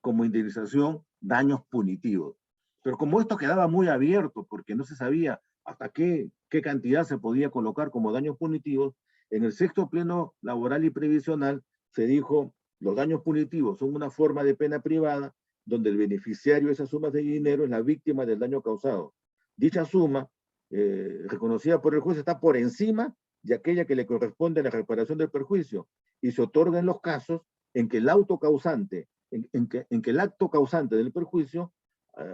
como indemnización daños punitivos. Pero como esto quedaba muy abierto, porque no se sabía hasta qué cantidad se podía colocar como daños punitivos, en el 6º Pleno Laboral y Previsional se dijo, los daños punitivos son una forma de pena privada donde el beneficiario de esas sumas de dinero es la víctima del daño causado. Dicha suma, reconocida por el juez, está por encima de aquella que le corresponde a la reparación del perjuicio y se otorga en los casos en que el acto causante del perjuicio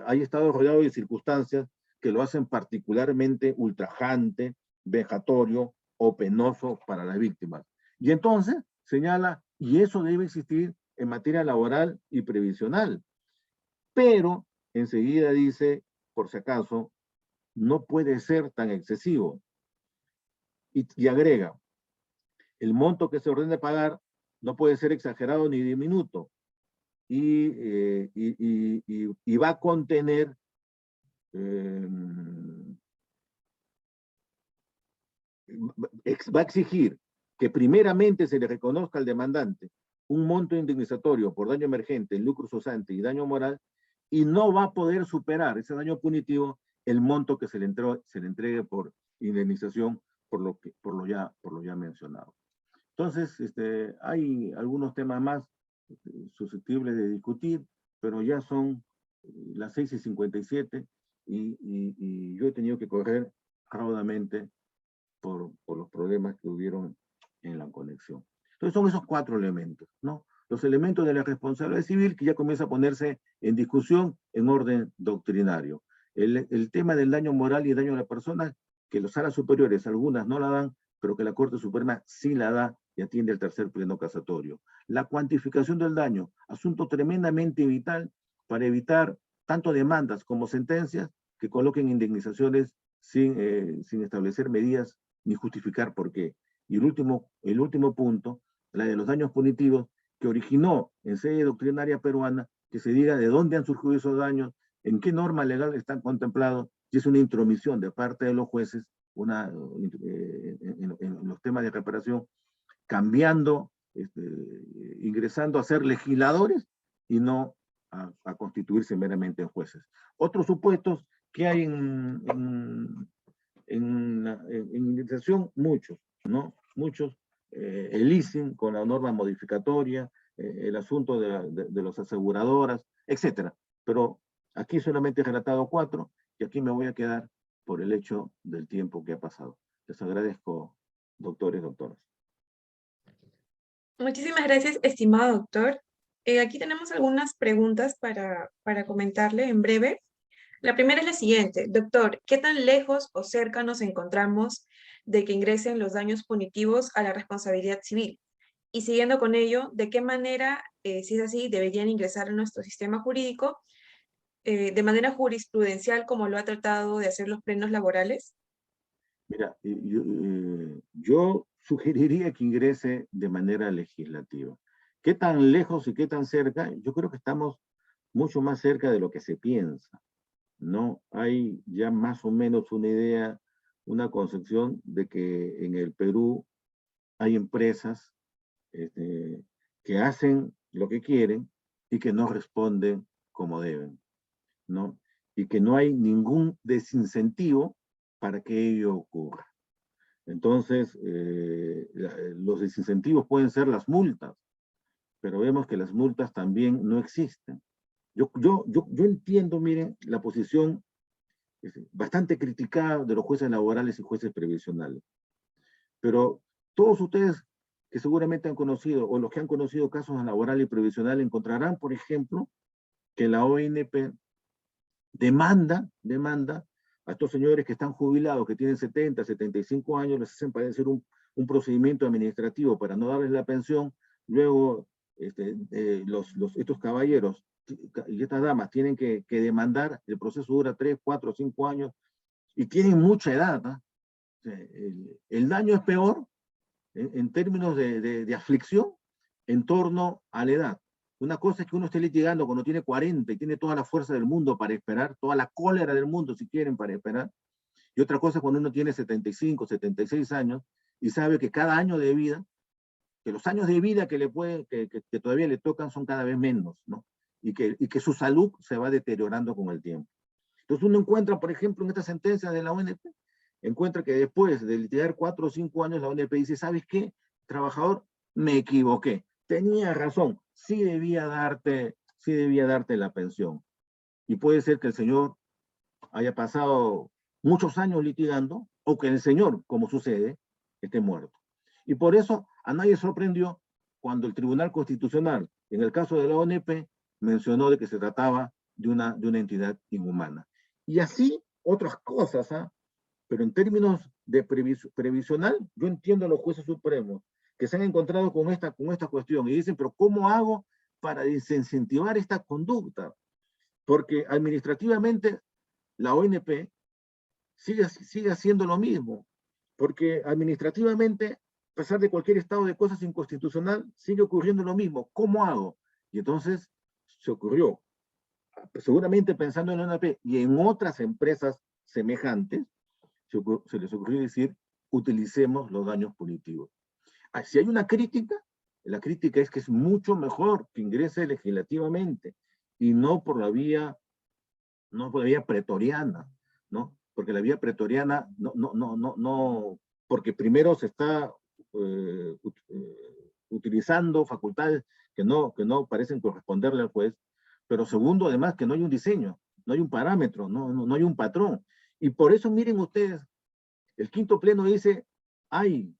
haya estado rodeado de circunstancias que lo hacen particularmente ultrajante, vejatorio o penoso para las víctimas. Y entonces señala, y eso debe existir en materia laboral y previsional. Pero enseguida dice, por si acaso, no puede ser tan excesivo. Y agrega, el monto que se ordene pagar no puede ser exagerado ni diminuto. Y va a contener va a exigir que primeramente se le reconozca al demandante un monto indemnizatorio por daño emergente, lucro cesante y daño moral, y no va a poder superar ese daño punitivo el monto que se le entregue por indemnización por lo ya mencionado. Entonces, hay algunos temas más susceptibles de discutir, pero ya son las 6:57 y yo he tenido que correr raudamente por los problemas que hubieron en la conexión. Entonces son esos 4 elementos, ¿no? Los elementos de la responsabilidad civil que ya comienza a ponerse en discusión en orden doctrinario. El tema del daño moral y daño a la persona, que los salas superiores, algunas no la dan, pero que la Corte Suprema sí la da y atiende al tercer pleno casatorio. La cuantificación del daño, asunto tremendamente vital para evitar tanto demandas como sentencias que coloquen indemnizaciones sin establecer medidas ni justificar por qué. Y el último punto, la de los daños punitivos, que originó en sede doctrinaria peruana que se diga de dónde han surgido esos daños, en qué norma legal están contemplados, y es una intromisión de parte de los jueces en los temas de reparación, cambiando, ingresando a ser legisladores y no a constituirse meramente en jueces. Otros supuestos que hay en indemnización, muchos, ¿no? Muchos, el leasing con la norma modificatoria, el asunto de las aseguradoras, etcétera. Pero aquí solamente he relatado 4 y aquí me voy a quedar por el hecho del tiempo que ha pasado. Les agradezco, doctores, doctoras. Muchísimas gracias, estimado doctor. Aquí tenemos algunas preguntas para comentarle en breve. La primera es la siguiente. Doctor, ¿qué tan lejos o cerca nos encontramos de que ingresen los daños punitivos a la responsabilidad civil? Y siguiendo con ello, ¿de qué manera, si es así, deberían ingresar en nuestro sistema jurídico de manera jurisprudencial como lo ha tratado de hacer los plenos laborales? Mira, yo sugeriría que ingrese de manera legislativa. ¿Qué tan lejos y qué tan cerca? Yo creo que estamos mucho más cerca de lo que se piensa, ¿no? Hay ya más o menos una idea, una concepción de que en el Perú hay empresas que hacen lo que quieren y que no responden como deben, ¿no? Y que no hay ningún desincentivo para que ello ocurra. Entonces, los desincentivos pueden ser las multas, pero vemos que las multas también no existen. Yo entiendo, miren, la posición bastante criticada de los jueces laborales y jueces previsionales, pero todos ustedes que seguramente han conocido, o los que han conocido casos laborales y previsionales, encontrarán, por ejemplo, que la ONP demanda a estos señores que están jubilados, que tienen 70, 75 años, les hacen padecer un procedimiento administrativo para no darles la pensión, luego estos caballeros y estas damas tienen que demandar, el proceso dura 3, 4, 5 años, y tienen mucha edad, ¿no? O sea, el daño es peor en términos de aflicción en torno a la edad. Una cosa es que uno esté litigando cuando tiene 40 y tiene toda la fuerza del mundo para esperar, toda la cólera del mundo, si quieren, para esperar. Y otra cosa es cuando uno tiene 75, 76 años y sabe que cada año de vida, que los años de vida que todavía le tocan son cada vez menos, ¿no? Y que su salud se va deteriorando con el tiempo. Entonces uno encuentra, por ejemplo, en esta sentencia de la ONP, encuentra que después de litigar 4 o 5 años, la ONP dice, ¿sabes qué? Trabajador, me equivoqué. Tenía razón, sí debía darte la pensión. Y puede ser que el señor haya pasado muchos años litigando, o que el señor, como sucede, esté muerto. Y por eso a nadie sorprendió cuando el Tribunal Constitucional, en el caso de la ONP, mencionó de que se trataba de una entidad inhumana. Y así otras cosas, ¿ah? Pero en términos de previsional, yo entiendo a los jueces supremos que se han encontrado con esta cuestión y dicen, pero ¿cómo hago para desincentivar esta conducta? Porque administrativamente la ONP sigue haciendo lo mismo, porque administrativamente, a pesar de cualquier estado de cosas inconstitucional, sigue ocurriendo lo mismo. ¿Cómo hago? Y entonces se ocurrió, seguramente pensando en la ONP y en otras empresas semejantes, se les ocurrió decir, utilicemos los daños punitivos. Si hay una crítica, la crítica es que es mucho mejor que ingrese legislativamente y no por la vía pretoriana, ¿no? Porque la vía pretoriana no porque primero se está utilizando facultades que no parecen corresponderle al juez, pero segundo, además, que no hay un diseño, no hay un parámetro, no hay un patrón. Y por eso, miren ustedes, el quinto pleno dice, hay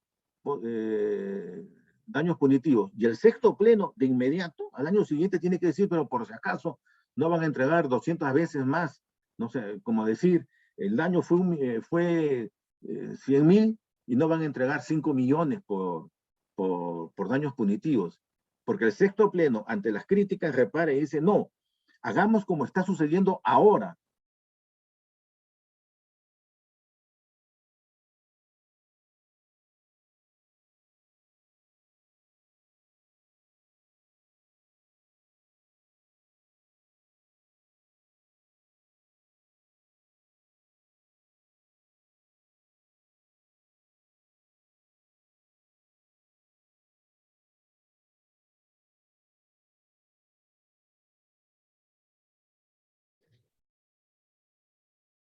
daños punitivos, y el sexto pleno, de inmediato, al año siguiente tiene que decir, pero por si acaso, no van a entregar 200 veces más, no sé, como decir, el daño fue 100.000 y no van a entregar 5 millones por daños punitivos. Porque el sexto pleno, ante las críticas, repara y dice, no, hagamos como está sucediendo ahora.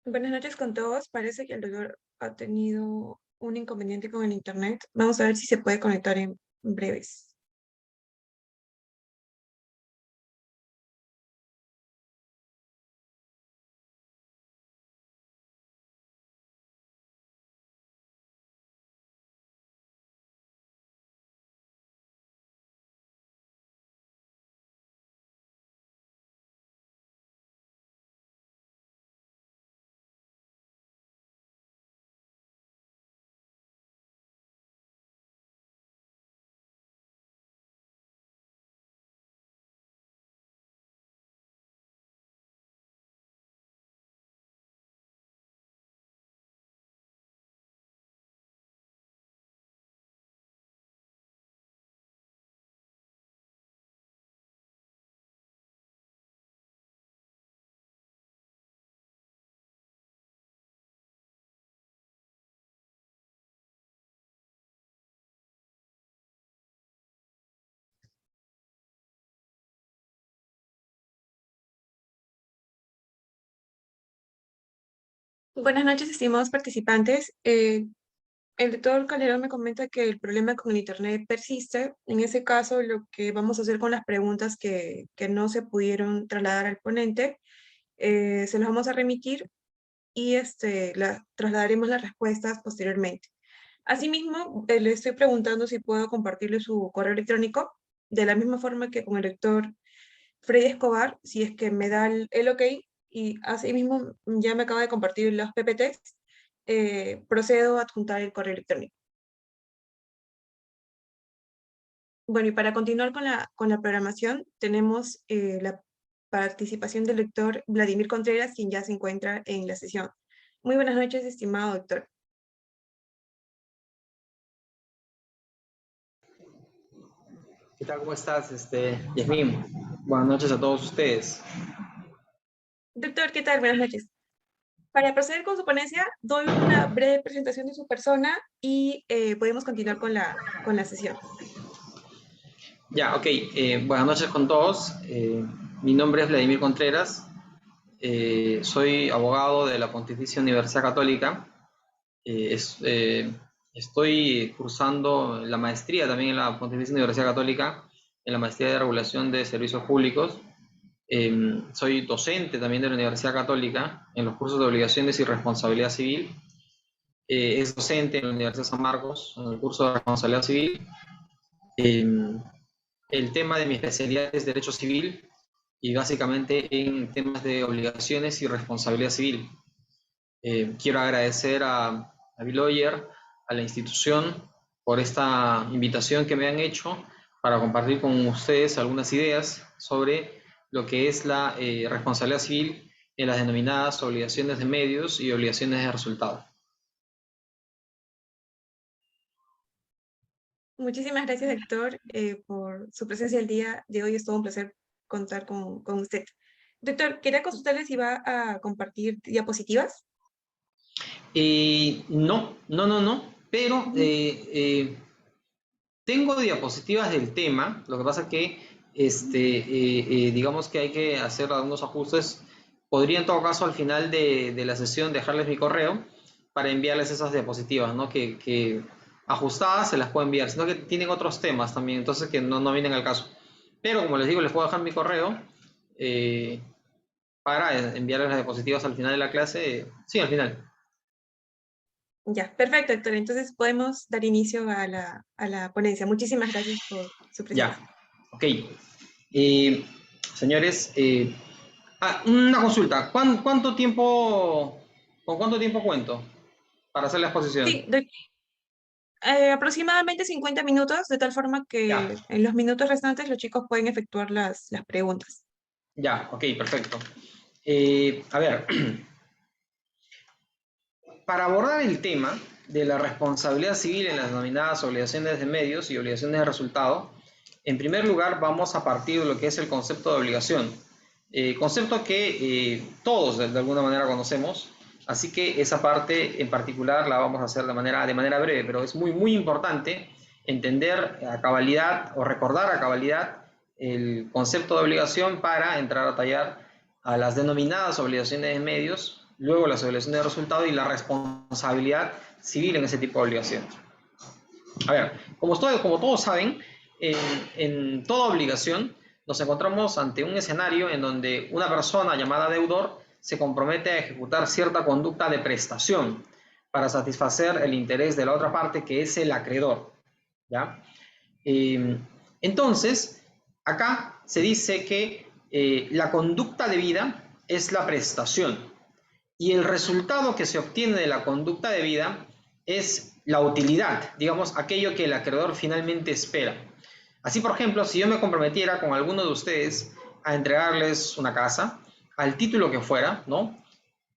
Buenas noches con todos. Parece que el doctor ha tenido un inconveniente con el internet. Vamos a ver si se puede conectar en breves. Buenas noches, estimados participantes. El doctor Calderón me comenta que el problema con el internet persiste. En ese caso, lo que vamos a hacer con las preguntas que no se pudieron trasladar al ponente, se las vamos a remitir y trasladaremos las respuestas posteriormente. Asimismo, le estoy preguntando si puedo compartirle su correo electrónico, de la misma forma que con el doctor Freddy Escobar, si es que me da el ok, y asimismo ya me acaba de compartir los PPTs, procedo a adjuntar el correo electrónico. Bueno, y para continuar con la programación, tenemos la participación del doctor Vladimir Contreras, quien ya se encuentra en la sesión. Muy buenas noches, estimado doctor. ¿Qué tal? ¿Cómo estás, Yasmín? Buenas noches a todos ustedes. Doctor, ¿qué tal? Buenas noches. Para proceder con su ponencia, doy una breve presentación de su persona y podemos continuar con la sesión. Ya, ok. Buenas noches con todos. Mi nombre es Vladimir Contreras. Soy abogado de la Pontificia Universidad Católica. Estoy cursando la maestría también en la Pontificia Universidad Católica, en la maestría de Regulación de Servicios Públicos. Soy docente también de la Universidad Católica en los cursos de Obligaciones y Responsabilidad Civil. Es docente en la Universidad San Marcos, en el curso de Responsabilidad Civil. El tema de mi especialidad es Derecho Civil y básicamente en temas de obligaciones y responsabilidad civil. Quiero agradecer a B-Lawyer, a la institución, por esta invitación que me han hecho para compartir con ustedes algunas ideas sobre lo que es la responsabilidad civil en las denominadas obligaciones de medios y obligaciones de resultado. Muchísimas gracias, doctor, por su presencia el día de hoy. Es todo un placer contar con usted. Doctor, quería consultarle si va a compartir diapositivas. No, pero tengo diapositivas del tema. Lo que pasa es que digamos que hay que hacer algunos ajustes. Podría en todo caso al final de la sesión dejarles mi correo para enviarles esas diapositivas, ¿no? Que ajustadas se las puedo enviar, sino que tienen otros temas también, entonces que no vienen al caso. Pero como les digo, les puedo dejar mi correo para enviarles las diapositivas al final de la clase. Sí, al final. Ya, perfecto, Héctor. Entonces podemos dar inicio a la ponencia. Muchísimas gracias por su presencia. Ya, ok. Señores, una consulta. ¿Con cuánto tiempo cuento para hacer la exposición? Sí, aproximadamente 50 minutos, de tal forma Ya, que en los minutos restantes los chicos pueden efectuar las preguntas. ya, ok, perfecto. A ver, para abordar el tema de la responsabilidad civil en las denominadas obligaciones de medios y obligaciones de resultado, en primer lugar vamos a partir de lo que es el concepto de obligación. Concepto que todos de alguna manera conocemos, así que esa parte en particular la vamos a hacer de manera breve, pero es muy importante entender a cabalidad o recordar a cabalidad el concepto de obligación para entrar a tallar a las denominadas obligaciones de medios, luego las obligaciones de resultado y la responsabilidad civil en ese tipo de obligaciones. A ver, como todos saben, en toda obligación nos encontramos ante un escenario en donde una persona llamada deudor se compromete a ejecutar cierta conducta de prestación para satisfacer el interés de la otra parte, que es el acreedor, ¿ya? Entonces, acá se dice que la conducta debida es la prestación y el resultado que se obtiene de la conducta debida es la utilidad, digamos, aquello que el acreedor finalmente espera. Así, por ejemplo, si yo me comprometiera con alguno de ustedes a entregarles una casa, al título que fuera, ¿no?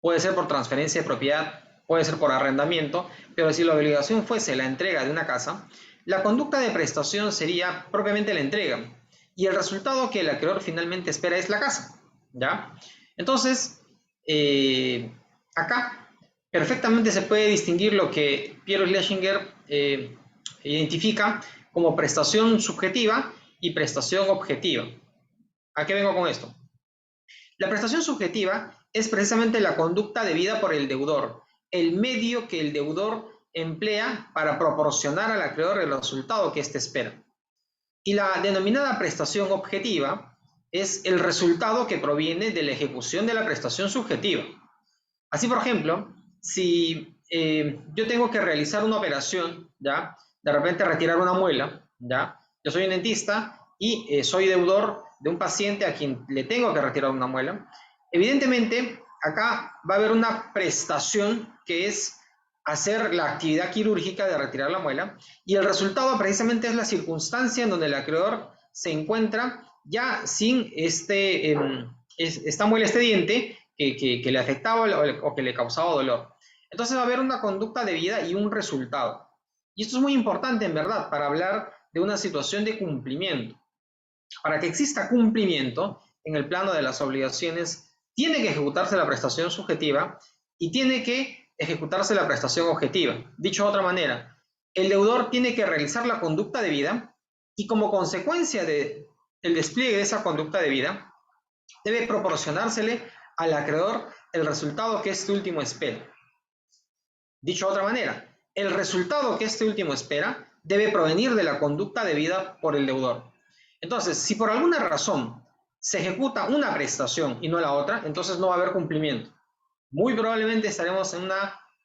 Puede ser por transferencia de propiedad, puede ser por arrendamiento, pero si la obligación fuese la entrega de una casa, la conducta de prestación sería propiamente la entrega y el resultado que el acreedor finalmente espera es la casa, ¿ya? Entonces, acá perfectamente se puede distinguir lo que Piero Schlesinger identifica como prestación subjetiva y prestación objetiva. ¿A qué vengo con esto? La prestación subjetiva es precisamente la conducta debida por el deudor, el medio que el deudor emplea para proporcionar al acreedor el resultado que éste espera. Y la denominada prestación objetiva es el resultado que proviene de la ejecución de la prestación subjetiva. Así, por ejemplo, si yo tengo que realizar una operación, ¿ya? De repente retirar una muela, ¿ya? Yo soy un dentista y soy deudor de un paciente a quien le tengo que retirar una muela. Evidentemente, acá va a haber una prestación que es hacer la actividad quirúrgica de retirar la muela y el resultado precisamente es la circunstancia en donde el acreedor se encuentra ya sin esta muela, este diente que le afectaba o que le causaba dolor. Entonces va a haber una conducta debida y un resultado. Y esto es muy importante, en verdad, para hablar de una situación de cumplimiento. Para que exista cumplimiento en el plano de las obligaciones, tiene que ejecutarse la prestación subjetiva y tiene que ejecutarse la prestación objetiva. Dicho de otra manera, el deudor tiene que realizar la conducta debida y como consecuencia del despliegue de esa conducta debida, debe proporcionársele al acreedor el resultado que este último espera. Dicho de otra manera, el resultado que este último espera debe provenir de la conducta debida por el deudor. Entonces, si por alguna razón se ejecuta una prestación y no la otra, entonces no va a haber cumplimiento. Muy probablemente estaremos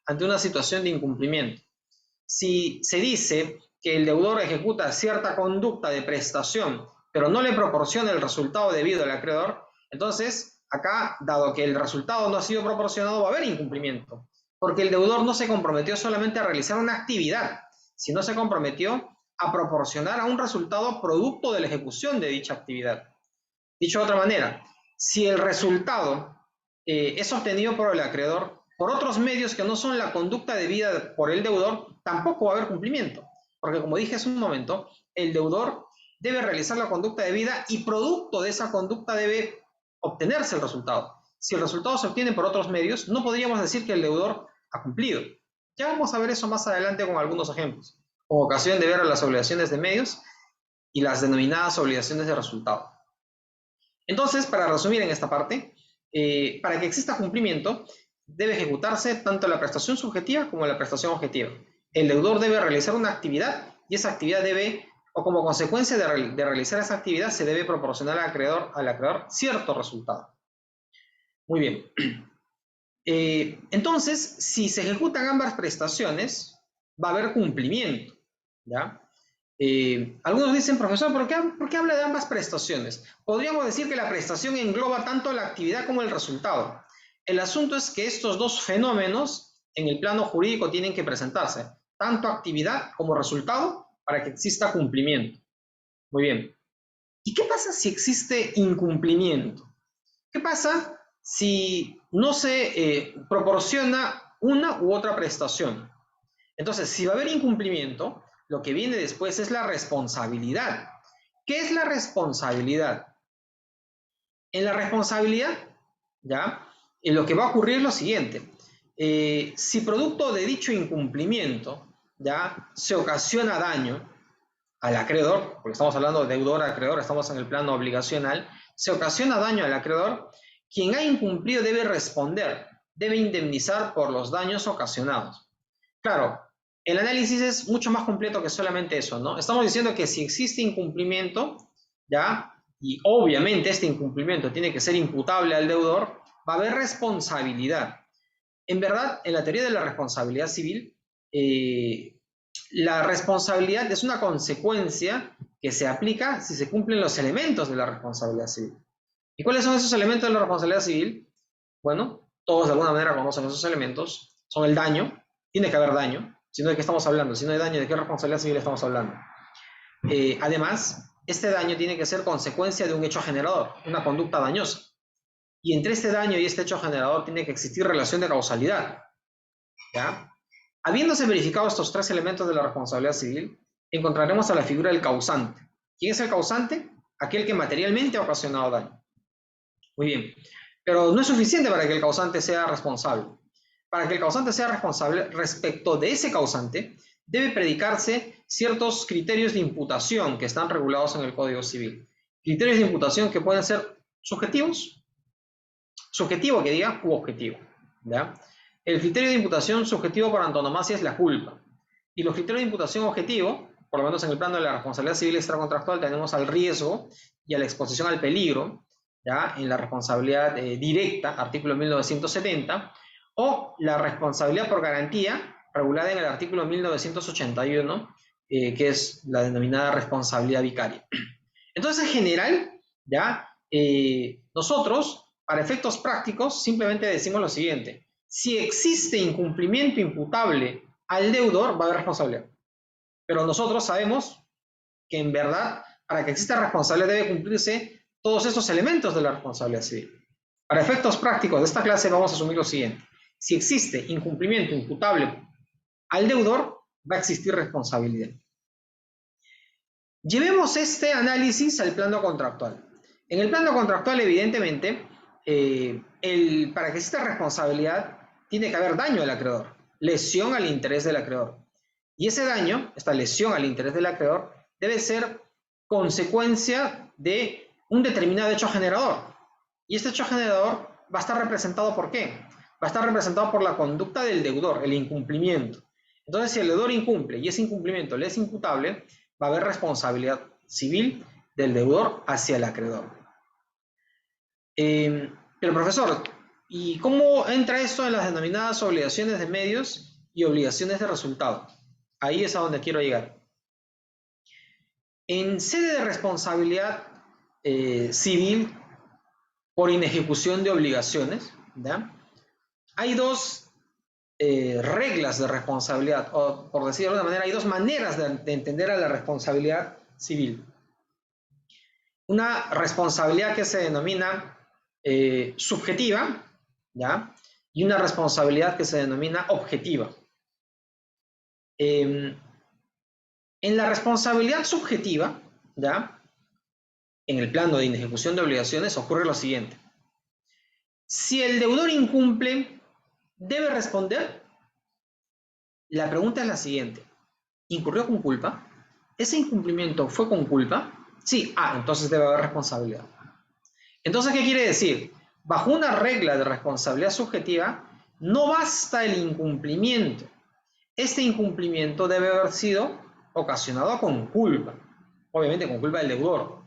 ante una situación de incumplimiento. Si se dice que el deudor ejecuta cierta conducta de prestación, pero no le proporciona el resultado debido al acreedor, entonces acá, dado que el resultado no ha sido proporcionado, va a haber incumplimiento, porque el deudor no se comprometió solamente a realizar una actividad, sino se comprometió a proporcionar a un resultado producto de la ejecución de dicha actividad. Dicho de otra manera, si el resultado es obtenido por el acreedor por otros medios que no son la conducta debida por el deudor, tampoco va a haber cumplimiento, porque como dije hace un momento, el deudor debe realizar la conducta debida y producto de esa conducta debe obtenerse el resultado. Si el resultado se obtiene por otros medios, no podríamos decir que el deudor ha cumplido. Ya vamos a ver eso más adelante con algunos ejemplos, con ocasión de ver las obligaciones de medios y las denominadas obligaciones de resultado. Entonces, para resumir en esta parte, para que exista cumplimiento, debe ejecutarse tanto la prestación subjetiva como la prestación objetiva. El deudor debe realizar una actividad y esa actividad debe, o como consecuencia de realizar esa actividad, se debe proporcionar al acreedor cierto resultado. Muy bien. Entonces, si se ejecutan ambas prestaciones, va a haber cumplimiento, ¿ya? Algunos dicen, profesor, ¿por qué habla de ambas prestaciones? Podríamos decir que la prestación engloba tanto la actividad como el resultado. El asunto es que estos dos fenómenos en el plano jurídico tienen que presentarse, tanto actividad como resultado, para que exista cumplimiento. Muy bien. ¿Y qué pasa si existe incumplimiento? ¿Qué pasa si no se proporciona una u otra prestación? Entonces, si va a haber incumplimiento, lo que viene después es la responsabilidad. ¿Qué es la responsabilidad? En la responsabilidad, ¿ya? Lo que va a ocurrir es lo siguiente. Si producto de dicho incumplimiento, ¿ya?, se ocasiona daño al acreedor, porque estamos hablando de deudor-acreedor, estamos en el plano obligacional, se ocasiona daño al acreedor, quien ha incumplido debe responder, debe indemnizar por los daños ocasionados. Claro, el análisis es mucho más completo que solamente eso, ¿no? Estamos diciendo que si existe incumplimiento, ¿ya?, y obviamente este incumplimiento tiene que ser imputable al deudor, va a haber responsabilidad. En verdad, en la teoría de la responsabilidad civil, la responsabilidad es una consecuencia que se aplica si se cumplen los elementos de la responsabilidad civil. ¿Y cuáles son esos elementos de la responsabilidad civil? Bueno, todos de alguna manera conocen esos elementos. Son el daño, tiene que haber daño. Si no, ¿de qué estamos hablando? Si no hay daño, ¿de qué responsabilidad civil estamos hablando? Además, este daño tiene que ser consecuencia de un hecho generador, una conducta dañosa. Y entre este daño y este hecho generador tiene que existir relación de causalidad, ¿ya? Habiéndose verificado estos tres elementos de la responsabilidad civil, encontraremos a la figura del causante. ¿Quién es el causante? Aquel que materialmente ha ocasionado daño. Muy bien, pero no es suficiente para que el causante sea responsable. Para que el causante sea responsable, respecto de ese causante, debe predicarse ciertos criterios de imputación que están regulados en el Código Civil. Criterios de imputación que pueden ser subjetivos, subjetivo que diga, u objetivo, ¿ya? El criterio de imputación subjetivo por antonomasia es la culpa. Y los criterios de imputación objetivo, por lo menos en el plano de la responsabilidad civil extracontractual, tenemos al riesgo y a la exposición al peligro, ¿ya?, en la responsabilidad directa, artículo 1970, o la responsabilidad por garantía, regulada en el artículo 1981, que es la denominada responsabilidad vicaria. Entonces, en general, ¿ya?, nosotros, para efectos prácticos, simplemente decimos lo siguiente: si existe incumplimiento imputable al deudor, va a haber responsabilidad. Pero nosotros sabemos que en verdad, para que exista responsabilidad, debe cumplirse todos estos elementos de la responsabilidad civil. Para efectos prácticos de esta clase vamos a asumir lo siguiente: si existe incumplimiento imputable al deudor, va a existir responsabilidad. Llevemos este análisis al plano contractual. En el plano contractual, evidentemente, para que exista responsabilidad, tiene que haber daño al acreedor, lesión al interés del acreedor. Y ese daño, esta lesión al interés del acreedor, debe ser consecuencia de un determinado hecho generador. Y este hecho generador va a estar representado ¿por qué? Va a estar representado por la conducta del deudor, el incumplimiento. Entonces, si el deudor incumple y ese incumplimiento le es imputable, va a haber responsabilidad civil del deudor hacia el acreedor. Pero, profesor, ¿y cómo entra esto en las denominadas obligaciones de medios y obligaciones de resultado? Ahí es a donde quiero llegar. En sede de responsabilidad civil por inejecución de obligaciones, ¿ya?, hay dos reglas de responsabilidad, o por decirlo de alguna manera, hay dos maneras de entender a la responsabilidad civil. Una responsabilidad que se denomina subjetiva, ¿ya?, y una responsabilidad que se denomina objetiva. En la responsabilidad subjetiva, ¿ya?, en el plano de inejecución de obligaciones, ocurre lo siguiente: si el deudor incumple, ¿debe responder? La pregunta es la siguiente: ¿incurrió con culpa? ¿Ese incumplimiento fue con culpa? Sí, entonces debe haber responsabilidad. Entonces, ¿qué quiere decir? Bajo una regla de responsabilidad subjetiva, no basta el incumplimiento. Este incumplimiento debe haber sido ocasionado con culpa, obviamente con culpa del deudor.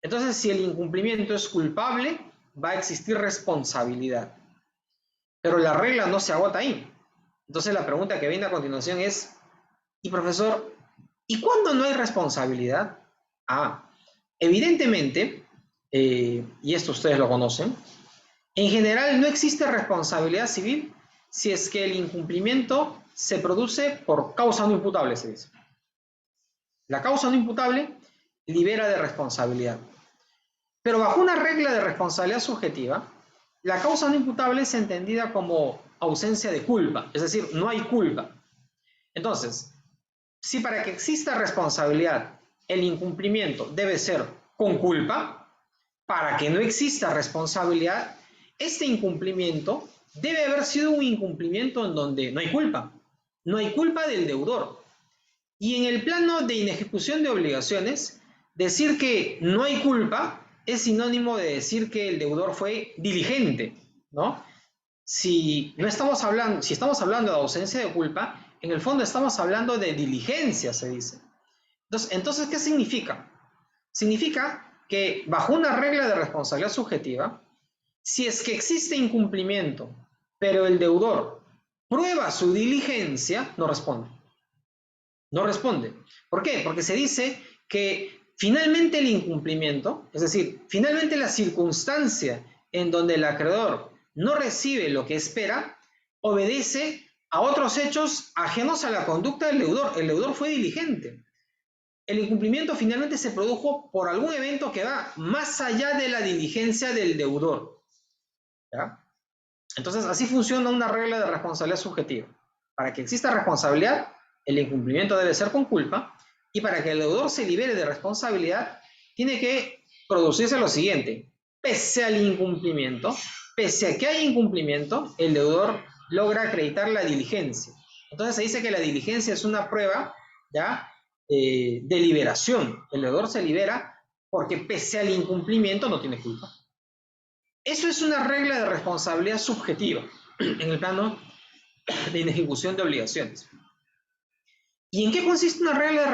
Entonces, si el incumplimiento es culpable, va a existir responsabilidad. Pero la regla no se agota ahí. Entonces, la pregunta que viene a continuación es, y profesor, ¿y cuándo no hay responsabilidad? Evidentemente, y esto ustedes lo conocen, en general no existe responsabilidad civil si es que el incumplimiento se produce por causa no imputable, se dice. La causa no imputable libera de responsabilidad. Pero bajo una regla de responsabilidad subjetiva, la causa no imputable es entendida como ausencia de culpa, es decir, no hay culpa. Entonces, si para que exista responsabilidad el incumplimiento debe ser con culpa, para que no exista responsabilidad, este incumplimiento debe haber sido un incumplimiento en donde no hay culpa. No hay culpa del deudor. Y en el plano de inejecución de obligaciones, decir que no hay culpa es sinónimo de decir que el deudor fue diligente, ¿no? Si estamos hablando de ausencia de culpa, en el fondo estamos hablando de diligencia, se dice. Entonces, ¿qué significa? Significa que bajo una regla de responsabilidad subjetiva, si es que existe incumplimiento, pero el deudor prueba su diligencia, no responde. No responde. ¿Por qué? Porque se dice que finalmente el incumplimiento, es decir, finalmente la circunstancia en donde el acreedor no recibe lo que espera, obedece a otros hechos ajenos a la conducta del deudor. El deudor fue diligente. El incumplimiento finalmente se produjo por algún evento que va más allá de la diligencia del deudor. ¿Ya? Entonces, así funciona una regla de responsabilidad subjetiva. Para que exista responsabilidad, el incumplimiento debe ser con culpa, y para que el deudor se libere de responsabilidad, tiene que producirse lo siguiente: pese al incumplimiento, pese a que hay incumplimiento, el deudor logra acreditar la diligencia. Entonces se dice que la diligencia es una prueba, ¿ya?, de liberación. El deudor se libera porque pese al incumplimiento no tiene culpa. Eso es una regla de responsabilidad subjetiva en el plano de inejecución de obligaciones. ¿Y en qué consiste una regla de responsabilidad